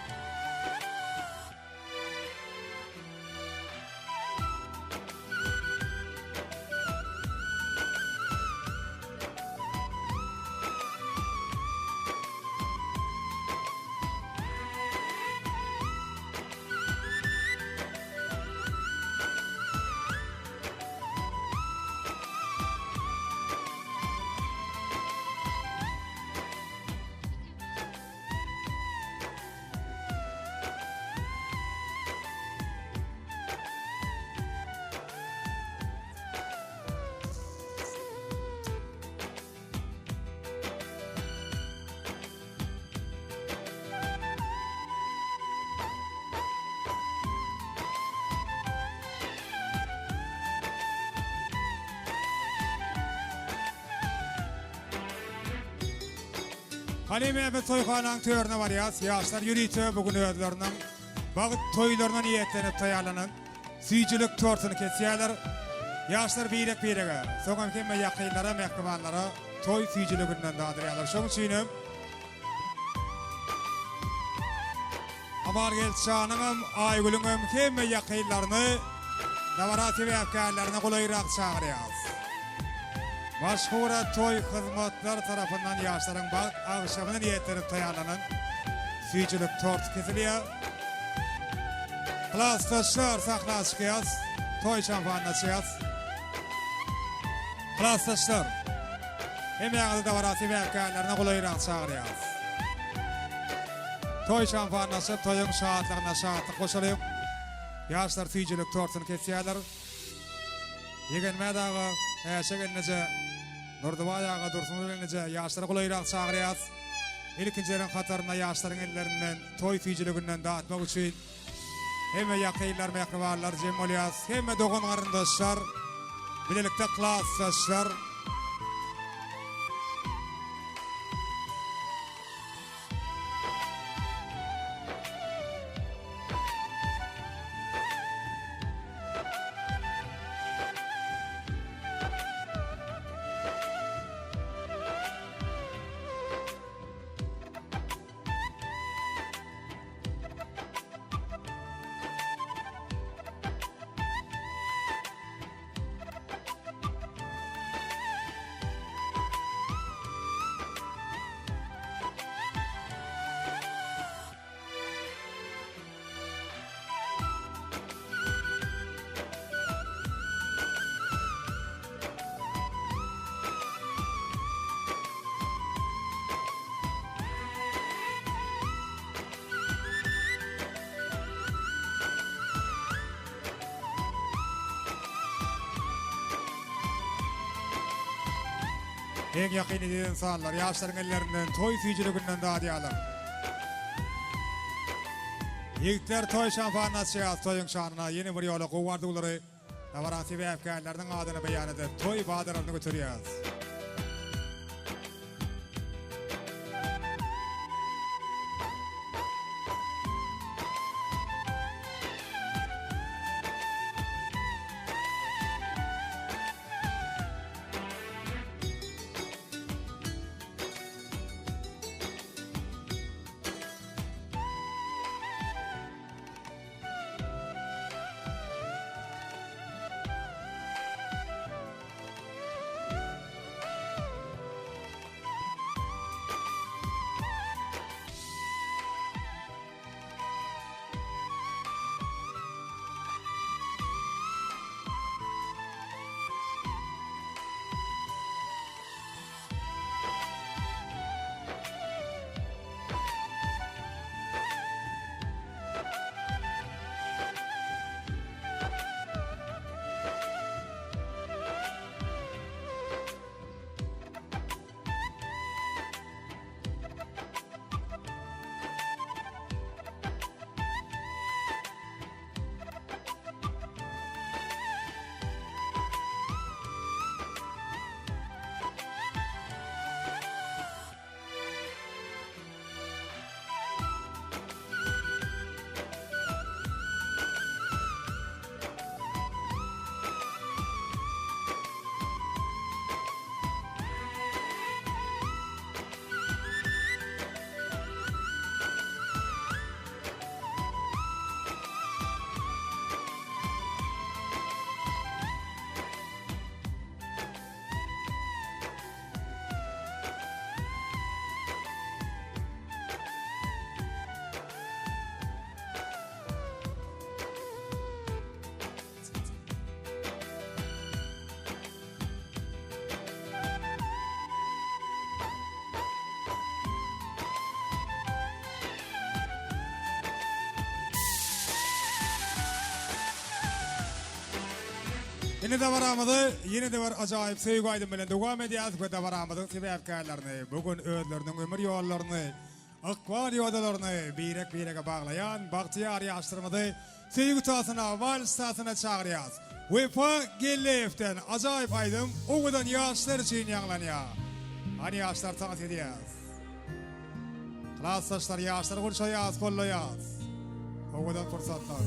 Halime ve toyxanan törüne var yaz. Yaşlar yürüytü bugün ödülerinden. Bağıt toylarına niyetlenip tayarlanan. Süycülük tortunu kesiyorlar. Yaşlar birek. Soğan kemme yakınlara, mehribanlara toy süycülüğünden dağıdırıyorlar. Şoň üçin Amar gel şanım, Aygül'ün kemme yakınlarını davarati ve efkarlarına kolayrak çağırıyoruz. Maşhura toy hizmetler tarafından yaşların bağıt akşamına niyetlenip tayarlanan süycülük tort kesiliyor. Klastaşlar sahna çıkıyoruz. Toy şampanına çıkıyoruz. Klastaşlar hem yanıda davarati ve efkarlarına kolayrak çağırıyoruz. Toy şampanası toyun şahatlarına şahatlık koşuluyor. Yaşlar süycülük tortunu kesiyorlar. Yegen medağı şegenlece Nurdubayağa dursun öğrenece yaşları kolayrak çağırıyaz. İlkincilerin katarına yaşların ellerinden toy süycülüğünden dağıtmak için hem yakıylar, mehribarlar, cemoliyaz, hem doğun karındaşlar, birlikte klastaşlar. En yakın edilen insanlar, yaşların ellerinden, toy süyücülüğünden daha diyalar. Yiğitler toy şampanı açacağız, toyun şanına yeni bir yola kuvvardıqları, davaran sebepkarlarının adını beyan edip, toy bağdırlarını götürüyoruz. Yine de varamadı, yine de var acayip sevgi aydın bilen devam ediyaz ve de varamadı sebepkarlarını, bugün ödlerinin ömür yollarını, akvar yodalarını birek bağlayan, bahtiyar yaştırmadı, sevgi tutasına, vals tutasına çağırıyaz. Vefa Gellef'ten acayip aydın, oğudan yaşlar için yanlanıyor. Hani yaşlar tanıt ediyaz. Klas saçlar yaşlar kurşayaz, kollayaz. Oğudan fırsatlar.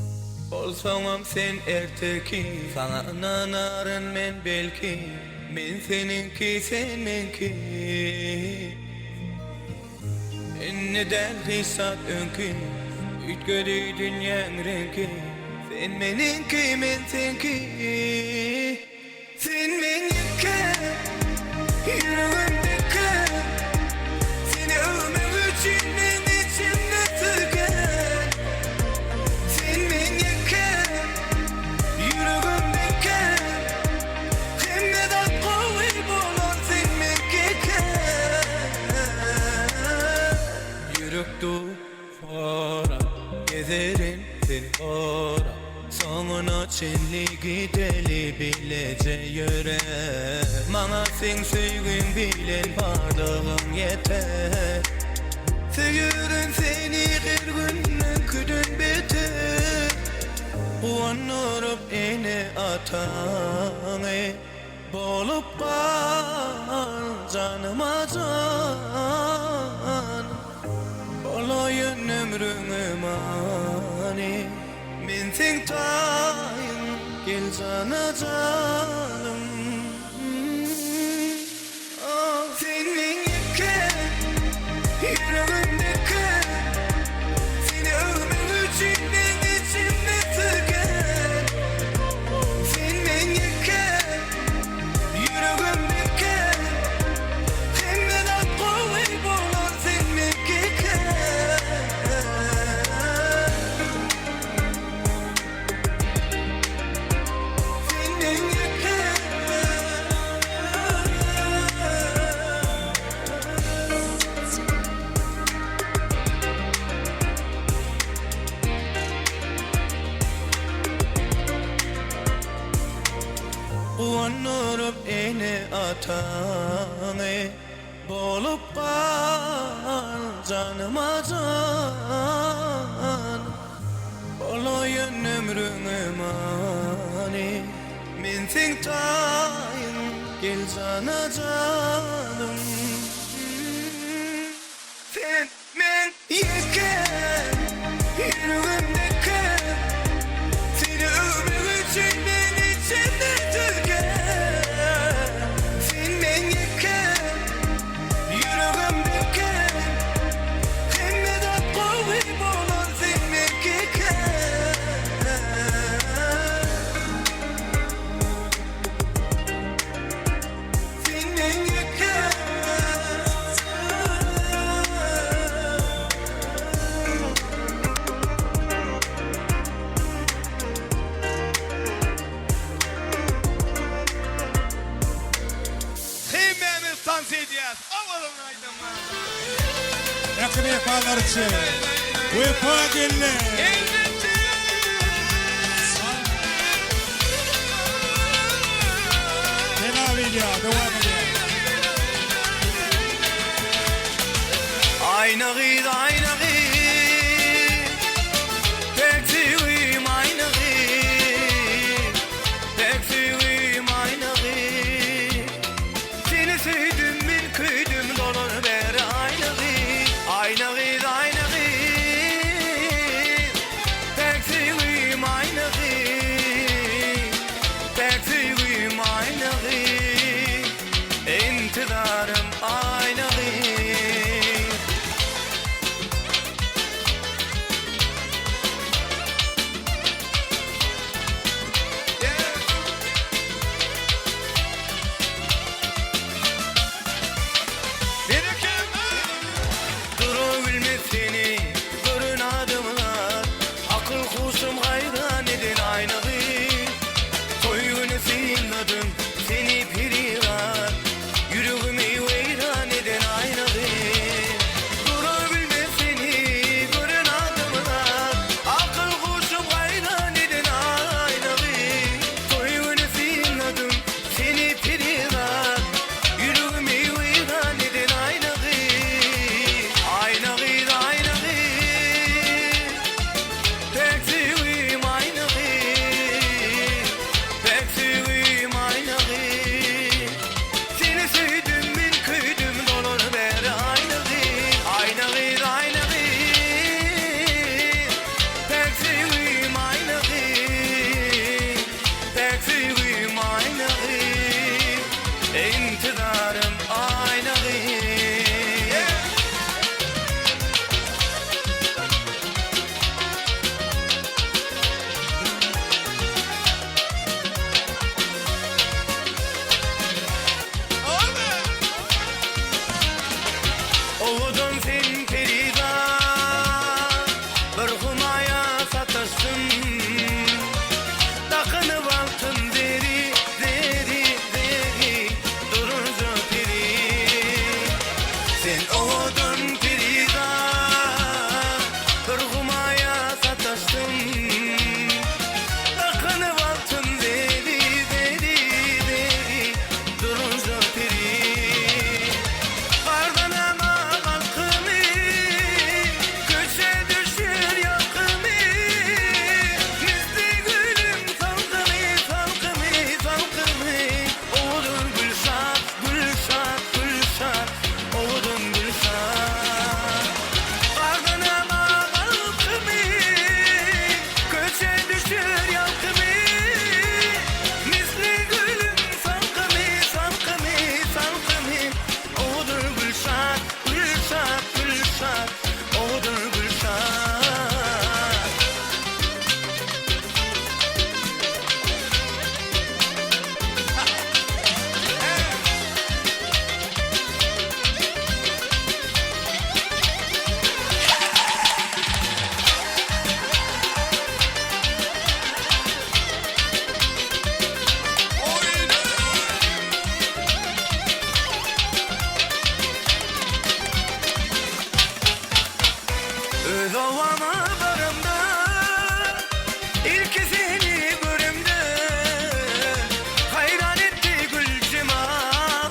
Olsam sen erteki, sana nanarın men belki, men seninki sen menki. Neden hissat önkü, ütgödü dünyanın renki, sen meninki men senki. Sen meninki, yüreğimdeki, seni övmek için men içimde tıkan. Sen meninki, Yürüktü fara, gezerin sen fara. Sonuna çenligi deli bilece yöre. Bana sen sevgin bilen bardağın yeter. Seviyorum seni her günden küdün beter. Uanırıp ene atanı, bolup kal canıma can. Olayın ömrüne mani, men sen tayın gel cana canım. Senin yıkın, yüreğimdeki, seni övmek için ben içimde tıkan. Senin yıkın, yüreğimdeki, hem de kuvvet olur senin yıkın. Senin yıkın. vatanı bolup kal canıma can olayın ömrüne mani min sen tayın gel cana canım sen men yeken yüreğimdeki seni ömrüm için ben içinde tüken sen men yeken yüreğimdeki kime de kuvvet olan sen men yeken sen men yeken Hemmemiz dans edeceğiz. Avalım aydınlar. Yakın ihbarlar için. Vefa geldi. Devam ediyor, devam ediyor. Ayna gid tek sevim ayna gid tek sevim ayna gid seni sevdim bil kıydım dolar beri ayna gid tek sevim ayna gid tek sevim ayna gid intidarım ayna gid Duru bilmez seni, görün adımlar Akıl kuşum hayran edin aynağı Toyunu sinladım, seni piriran Yüreğimi veyran edin aynağı Duru bilmez seni, görün adımlar Akıl kuşum hayran edin aynağı Toyunu sinladım, seni piriran Yüreğimi veyran edin aynağı tek sevim aynağı tek sevim aynağı seni sevdim min kıydım dolar beri aynağı tek sevim aynağı tek sevim aynağı intidarım aynağı Oğudun sen perizan bir humaya sataştın Takınıp altın zeri durunca peri Sen oğudun perizan bir humaya sataştın Takınıp altın zeri durunca peri Kardan ama halkımı köşe düşür yakımı Misli gülüm salkımı Oğlum gülşat Oğlum gülşat Kardan ama halkımı köşe düşür yakımı Misli gülüm salkımı Oğlum gülşat Oğlum gülşat Öz ovama barımda ilk seni görümde hayran etti gül cemal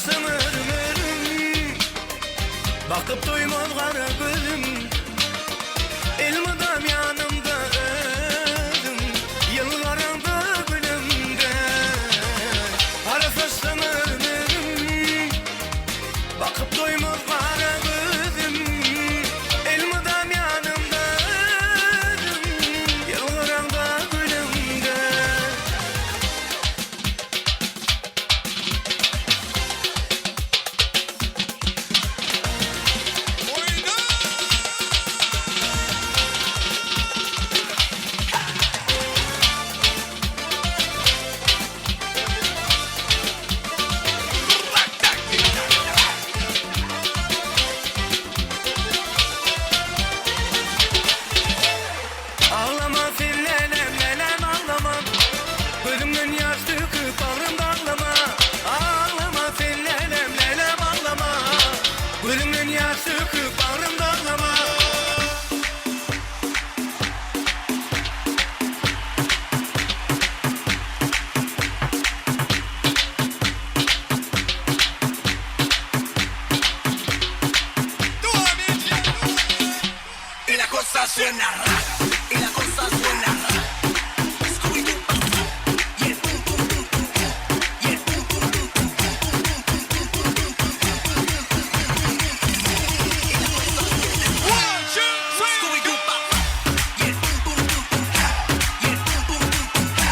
Karasın örüm bakıp doymaz kara gözüm elmadam yanımda ödüm yıllarında gülümde Karasın örüm bakıp doymaz kara gözüm elmadam yanımda ödüm yıllarında gülümde Ağlama sen lelem ağlama gözümden yaş döküp bağrımda ağlama Ağlama sen lelem ağlama gözümden yaş döküp bağrımda ağlama Y la cosa suena rara, y la cosa suena rara. Scooby-Doo, y el pum pum pum pum pum, y el pum pum pum pum pum pum pum pum pum pum pum pum pum. Y la cosa suena rara. Scooby-Doo, y el pum pum pum pum, y el pum pum pum pum,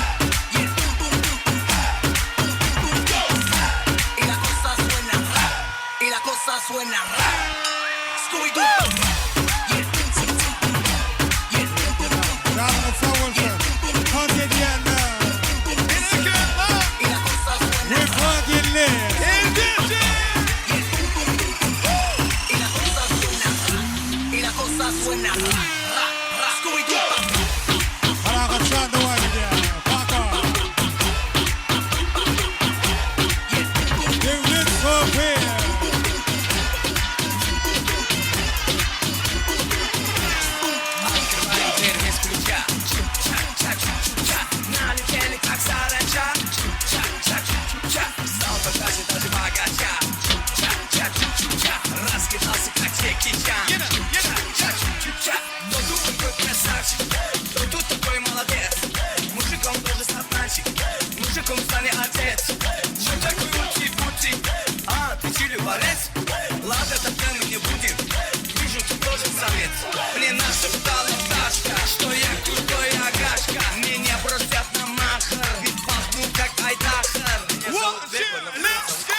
y el pum pum pum pum pum pum pum. Y la cosa suena rara, y la cosa suena rara. Scooby-Doo. Y la cosa suena ra, ra, Scooby-Doo. Налетели как саранча, чу-ча-ча-чу-ча. Стал покажи даже богача, чу-ча-ча-чу-ча. Раскидался как Джеки Чан, чу-ча-ча-чу-ча. Но тут такой красавчик, но тут такой молодец. Мужик он тоже сатанчик, мужик он в стане отец. Чё такой ути-пути, а ты чили борец? Ладно, тогда мы не будем, вижу ты тоже самец. Мне нашептала пташка, что я крутой агашка. Меня бросят на махар, ведь пахну как Айдахар. Let's go!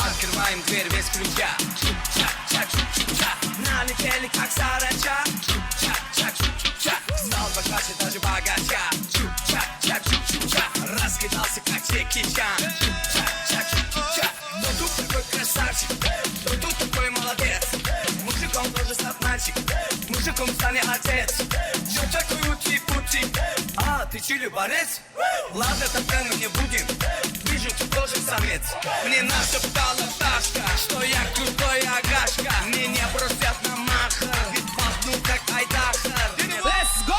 Открываем дверь без ключа, чу-ча-ча-чу-ча. Налетели как саранча, чу-ча-ча-чу-ча. Стал покачать даже богача, чу-ча-ча-чу-ча. Раскидался как Джеки Чан, чу-ча-ча-чу-ча. Но тут такой красавчик, но тут такой молодец. Мужик он тоже сатанчик, мужик он в стане отец. Чё такой ути-пути, а ты чили борец? Ладно, тогда мы не будем, вижу ты тоже самец. Мне нашептала пташка, что я крутой агашка. Меня бросят на махар, ведь пахну как Айдахар. Let's go!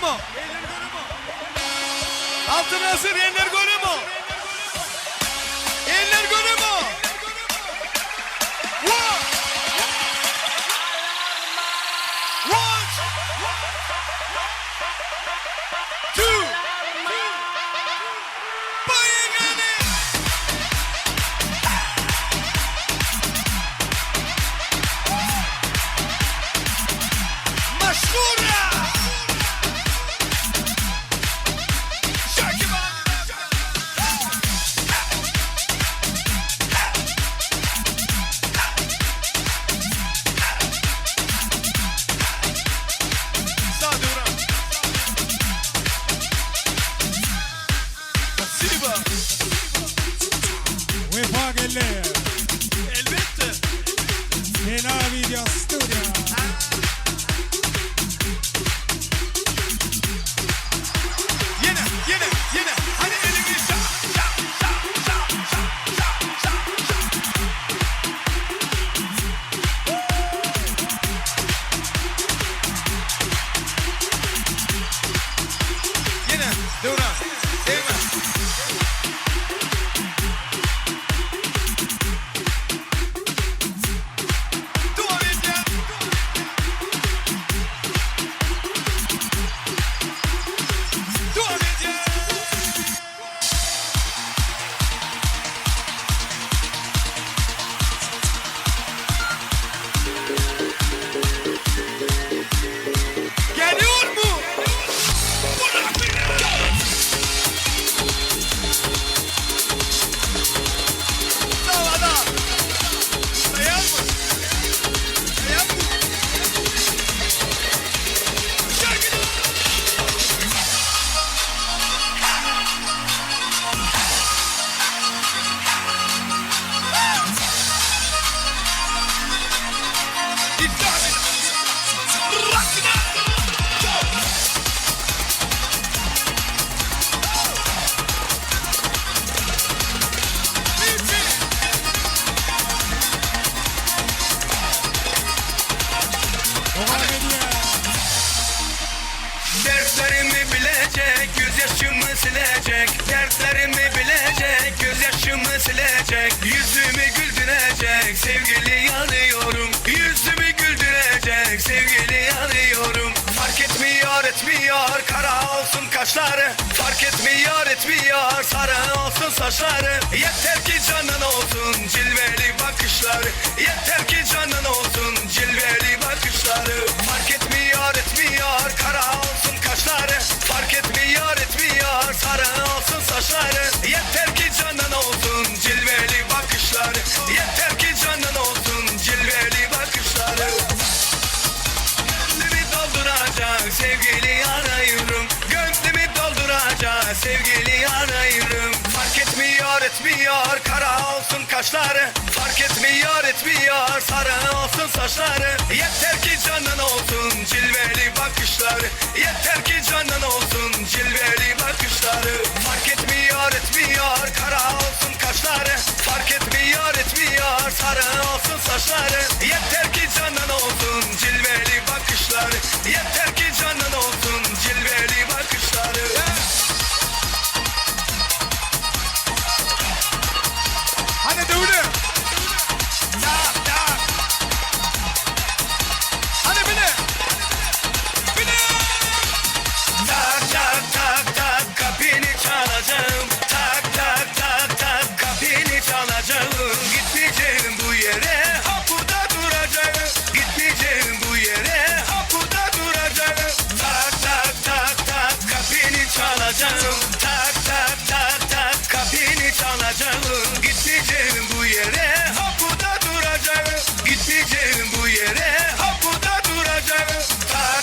mu? Altın hazır eller golü mu? Eller golü mu? One. Two. Bayingani. Maşhura. Vefa geldi. Elbette. Fena Video Studio. Yine. Hani elini şap. Yine. Devran. Değmez. Geliyor mu? Bırak beni. Davada. Dayan mı? Dayan mı? Şarkı. İptal et. Rock. Dertlerimi bilecek, gözyaşımı silecek. Dertlerimi bilecek, gözyaşımı silecek. Yüzümü güldürecek, sevgili arıyorum. Yüzümü güldürecek, sevgili arıyorum. Fark etmiyor, kara olsun kaşları. Fark etmiyor, sarı olsun saçları. Yeter ki canın olsun, cilveli bakışları. Yeter ki canın olsun, cilveli bakışları. Fark etmiyor, kara olsun kaşları. Fark etmiyor, sarı olsun saçları. Yeter ki canın olsun, cilveli bakışları. Yeter ki canın olsun, cilveli bakışları. Gönlümü dolduracak sevgili arıyorum. Gönlümü dolduracak sevgili arıyorum. Fark etmiyor, kara olsun kaşları. Fark etmiyor, sarı olsun saçları. Yeter ki canın olsun, cilveli bakışları. Yeter ki canın olsun, cilveli bakışları. Fark etmiyor, kara olsun kaşları. Fark etmiyor, sarı olsun saçları. Yeter ki canın olsun, cilveli bakışları. Yeter ki canın olsun, cilveli bakışları. Hani dövdü. Hani bile. Tak kapını çalacağım. Tak kapını çalacağım. Gitmeyeceğim bu yere, ha burada duracağım. Gitmeyeceğim bu yere, ha burada duracağım. Tak kapını çalacağım. Tak kapını çalacağım. Gitmeyeceğim bu yere, ha burada duracağım. Gitmeyeceğim bu yere, ha burada duracağım. Tak.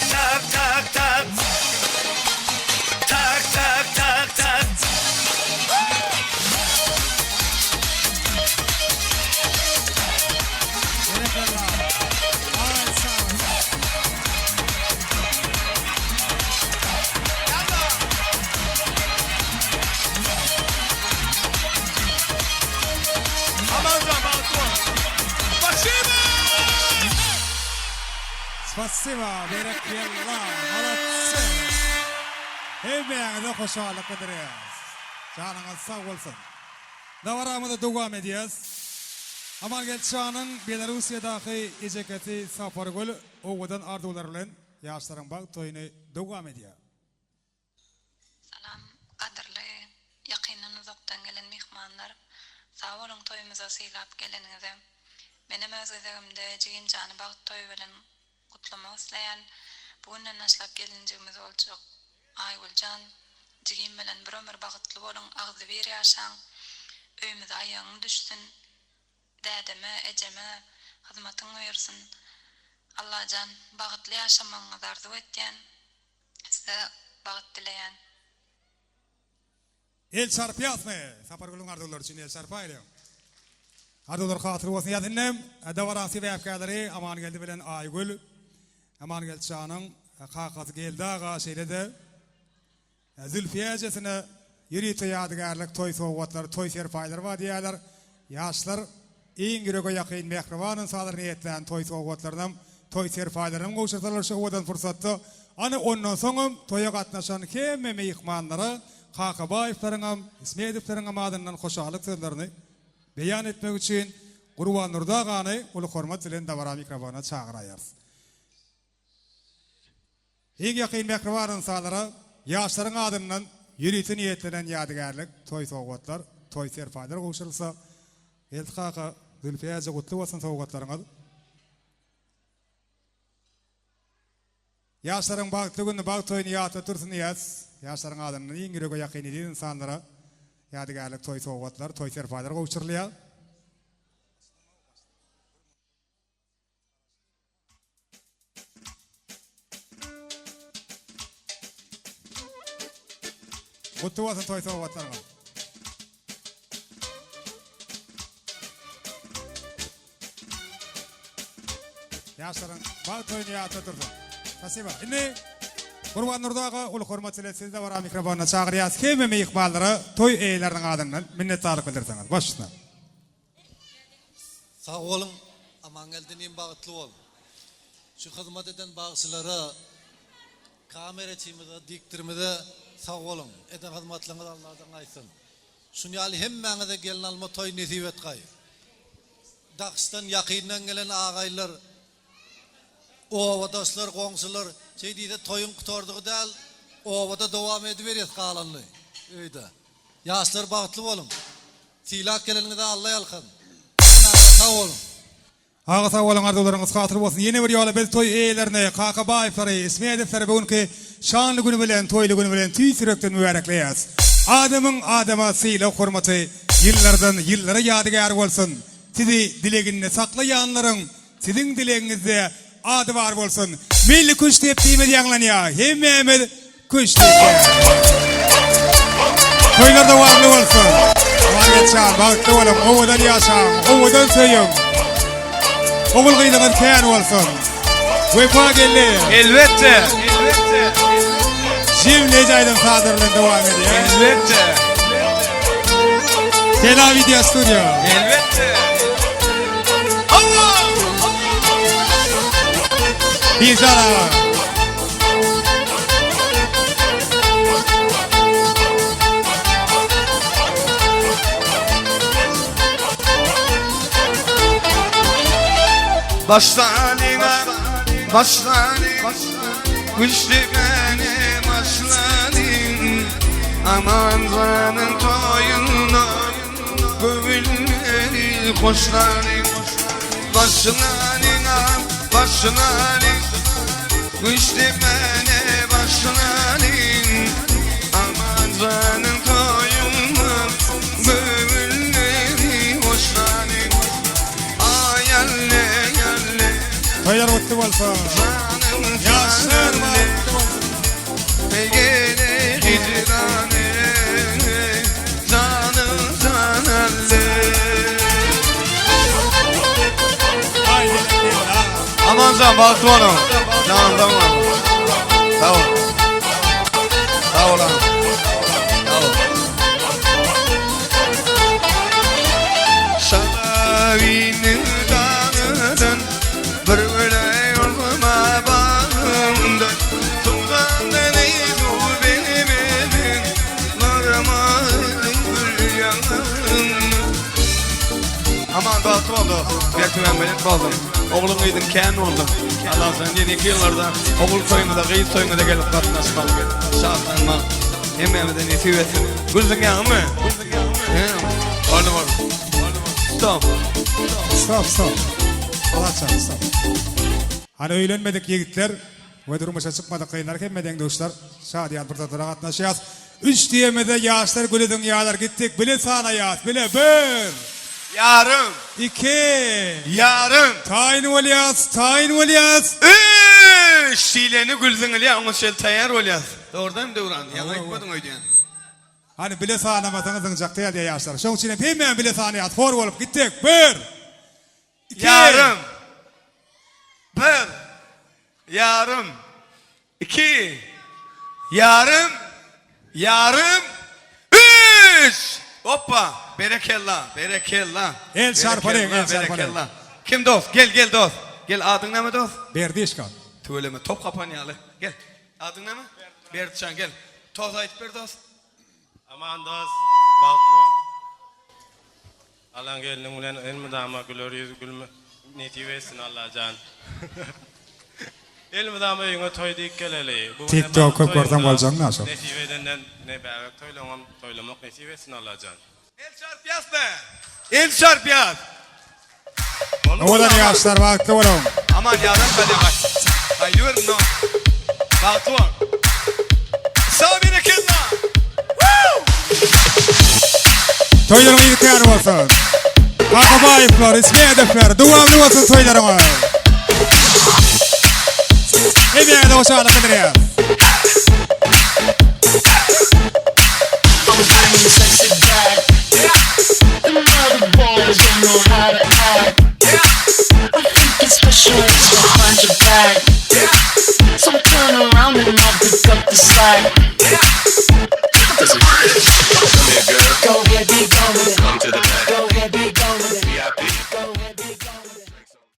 Спасибо, Берекелла, молодцы. Hemmeňize hoşallyk dilerýäs. Janyňyz sag bolsun. Davaramyda dowam edýäs. Amal gelşanyň Belarusiýadaky ejeketi Sapargol owadan ardular bilen ýaşlaryň bag toýuny dowam edýär. Salam, qadrly, ýakyndan uzakdan gelen mehmanlar. Sag bolun toýumyza syýlap geleniňize. Menem öz gözegimde jigin jany bag toý bilen gutlamak isleýän bugünden başlap gelinjigimiz boljak. Aýguljan, jigin bilen bir ömür bagtly bolun, agzy bir ýaşaň. Öýümizde aýagyň düşsün. Dädeme, ejeme, hyzmatyň buyursun. Allahjan bagtly ýaşamaňyzy arzu etýän. Size bagat dileýän. El çarpýasmy? Sapargolun ardular üçin el çarpaýdy. Ardular hatyry bolsun ýa-da dawaran sebäpkärleri aman geldi bilen Aýgül. Aman gelçanyň haqaty geldi aga şeýlede. Zülfiýejesine ýürüýte ýadygarlyk toý sowgatlar, toý serpaýlar bar diýerler. Ýaşlar iň ýürege ýakyn mehribanyn salyr niýetlän toý sowgatlarynam, toý serpaýlaryň gowşursalar şu owadan fursatda ana ondan soňam toýa gatnaşan hemme mehmanlara Haqabaýewlaryňam, Ismedewlaryňam adyndan hoşallyk sözlerini beýan etmek üçin Gurban Nurda agany uly hormat bilen dawara mikrofona çagyrýar. Iň ýakyn mehribanyn salyra ýaşlaryň adyndan ýürüýte niýetlenen ýadygarlyk toý sowgatlar, toý serpaýlar gowşursa eltikaqa Zülfiýeje gutly bolsun sowgatlaryňyz. Ýaşlaryň bagtly günü bag toýuny ýaty tursun ýaz. Ýaşlaryň adyndan iň ýürege ýakyn edýän insanlara ýadygarlyk toý sowgatlar, toý serpaýlar gowşurulýar. Gutly bolsun toý sowgatlaryňyz. Ýaşlaryň bag toýuny ýaty tursun. Spasiba. Indi Gurban Nurdaga uly hormat bilen sizde wara mikrofona çagyrýas. Hemme mehmanlara toý eýleriniň adyndan minnetdarlyk bildirseňiz. Başla. Sag bolun, aman geldiniň bagtly bol. Şu hyzmat eden bagçylara, kamera çymyda, diktirmede sag bolun. Eden hyzmatlaryňyz Allahdan aýsyn. Şunu ýaly hemmeňize gelin alma toý nesip etgaý. Dagstan ýakyndan gelen agaýlar, owadoşlar, goňşular, şeýdide toýun gutardygy däl, owada dowam edip berýär galanly. Öýde. Ýaşlar bagtly bolun. Syýlap geleniňizde Allah ýalkyn. Sag bolun. Ağa sag bolun ardularyňyz hatyr bolsun. Ýene bir ýola biz toý eýlerini, Haqabaýewlary, Ismedewlary bugünkü şanly güni bilen, toýly güni bilen tüý sürekden mübarekleýäs. Adamyň adama syýlap hormaty ýyllardan ýyllara ýadygar bolsun. Sizi dileginde saklaýanlaryň siziň dilegiňizde adı var bolsun. Milli kuş tepdiğimiz yanlanıyor. Hemmemiz kuş tepdiğimiz. Toylarda varlı olsun. Var geçer, baktı oğlum. Ovadan yaşam, ovadan söyüm. Oğul kıydığın kâr olsun. Vefa geldi. Elbette. Jimleyeceğim sadırlığın devam ediyor. Elbette. Tel Aviv Studio. Elbette. Bir zara. Başlanin, güçlü benim başlanin. Aman canın toyuna, gövülleri hoşlanin. Başlanin, güçlü beni başlanin. Aman canın toyuna, gövülleri hoşlanin. Ayalle. Toylar mutlu olsun. Yaşlar mutlu olsun. Begele hicrane, canım canalle. Aman can, baktı onu. Tamam. Sağ ol. Sağ ol. Şalavinin dağıdan bir öyle yoluma bağımda. Tuğdan deneydu benim baktı oldu. Gerçekten ben oldum. Oğlum iydin kän oldum. Allah sen yeni 2 yıllarda oğul soyunda da kıyı soyunda da gelip katlaşmak. Şahlanma. Hemmemden nasip etsin. Gülsün ya mı? Orada var. Stop. Allah'ım stop. Hani öğlenmedik yigitler. Ve durmuşa çıkmadık kıyınlar. Hemmeden dostlar. Şadiyat burada da katlaşacağız. 3 diyemede yaşlar gülü dünyalar gittik. Bile sana yaz. Bile 1. Yarım. 2. Yarım. Tayin olyas. 3. Şileni gülsün ya. Onu şel tayar olyas. Doğrudan mı devran? Yana gitmedin öyle. Hani bile sağlamasanız cakta diye yaşlar. Şunun için hemen bile sağına yat. For olup gittik. 1. 2. Yarım. 1. Yarım. 2. Yarım. 3. Hoppa. Berekellah. El çarparın. Kim dost? Gel dost. Gel adın ne mi dost? Berdişkan. Tüyleme top kapanyalı. Gel. Adın ne mi? Berdişkan gel. Toz ayıp bir dost. Aman dost. Baktım. Allah'ın gelinin ulan elmi dama gülür yüzü gülme. Neti versin Allah can. Elmi dama yine toy deyip geleli. TikTok köp görsem olacağım nasıl? Neti verenden ne bärak toylamam toylamak neti versin Allah can. El çarpyaz. Oğlan yaşlar vakti oğlum. Aman yarın kadar kaç. Haydi verin no. Vakti var. Sağ bir ekilla. Toylarına yıkayar olsun. Akabayıflar, ismi hedefler, devamlı olsun toylarına. Hediye de hoşa ala kadar ya. Special, it's behind your back. So turn around and I'll pick up the slack.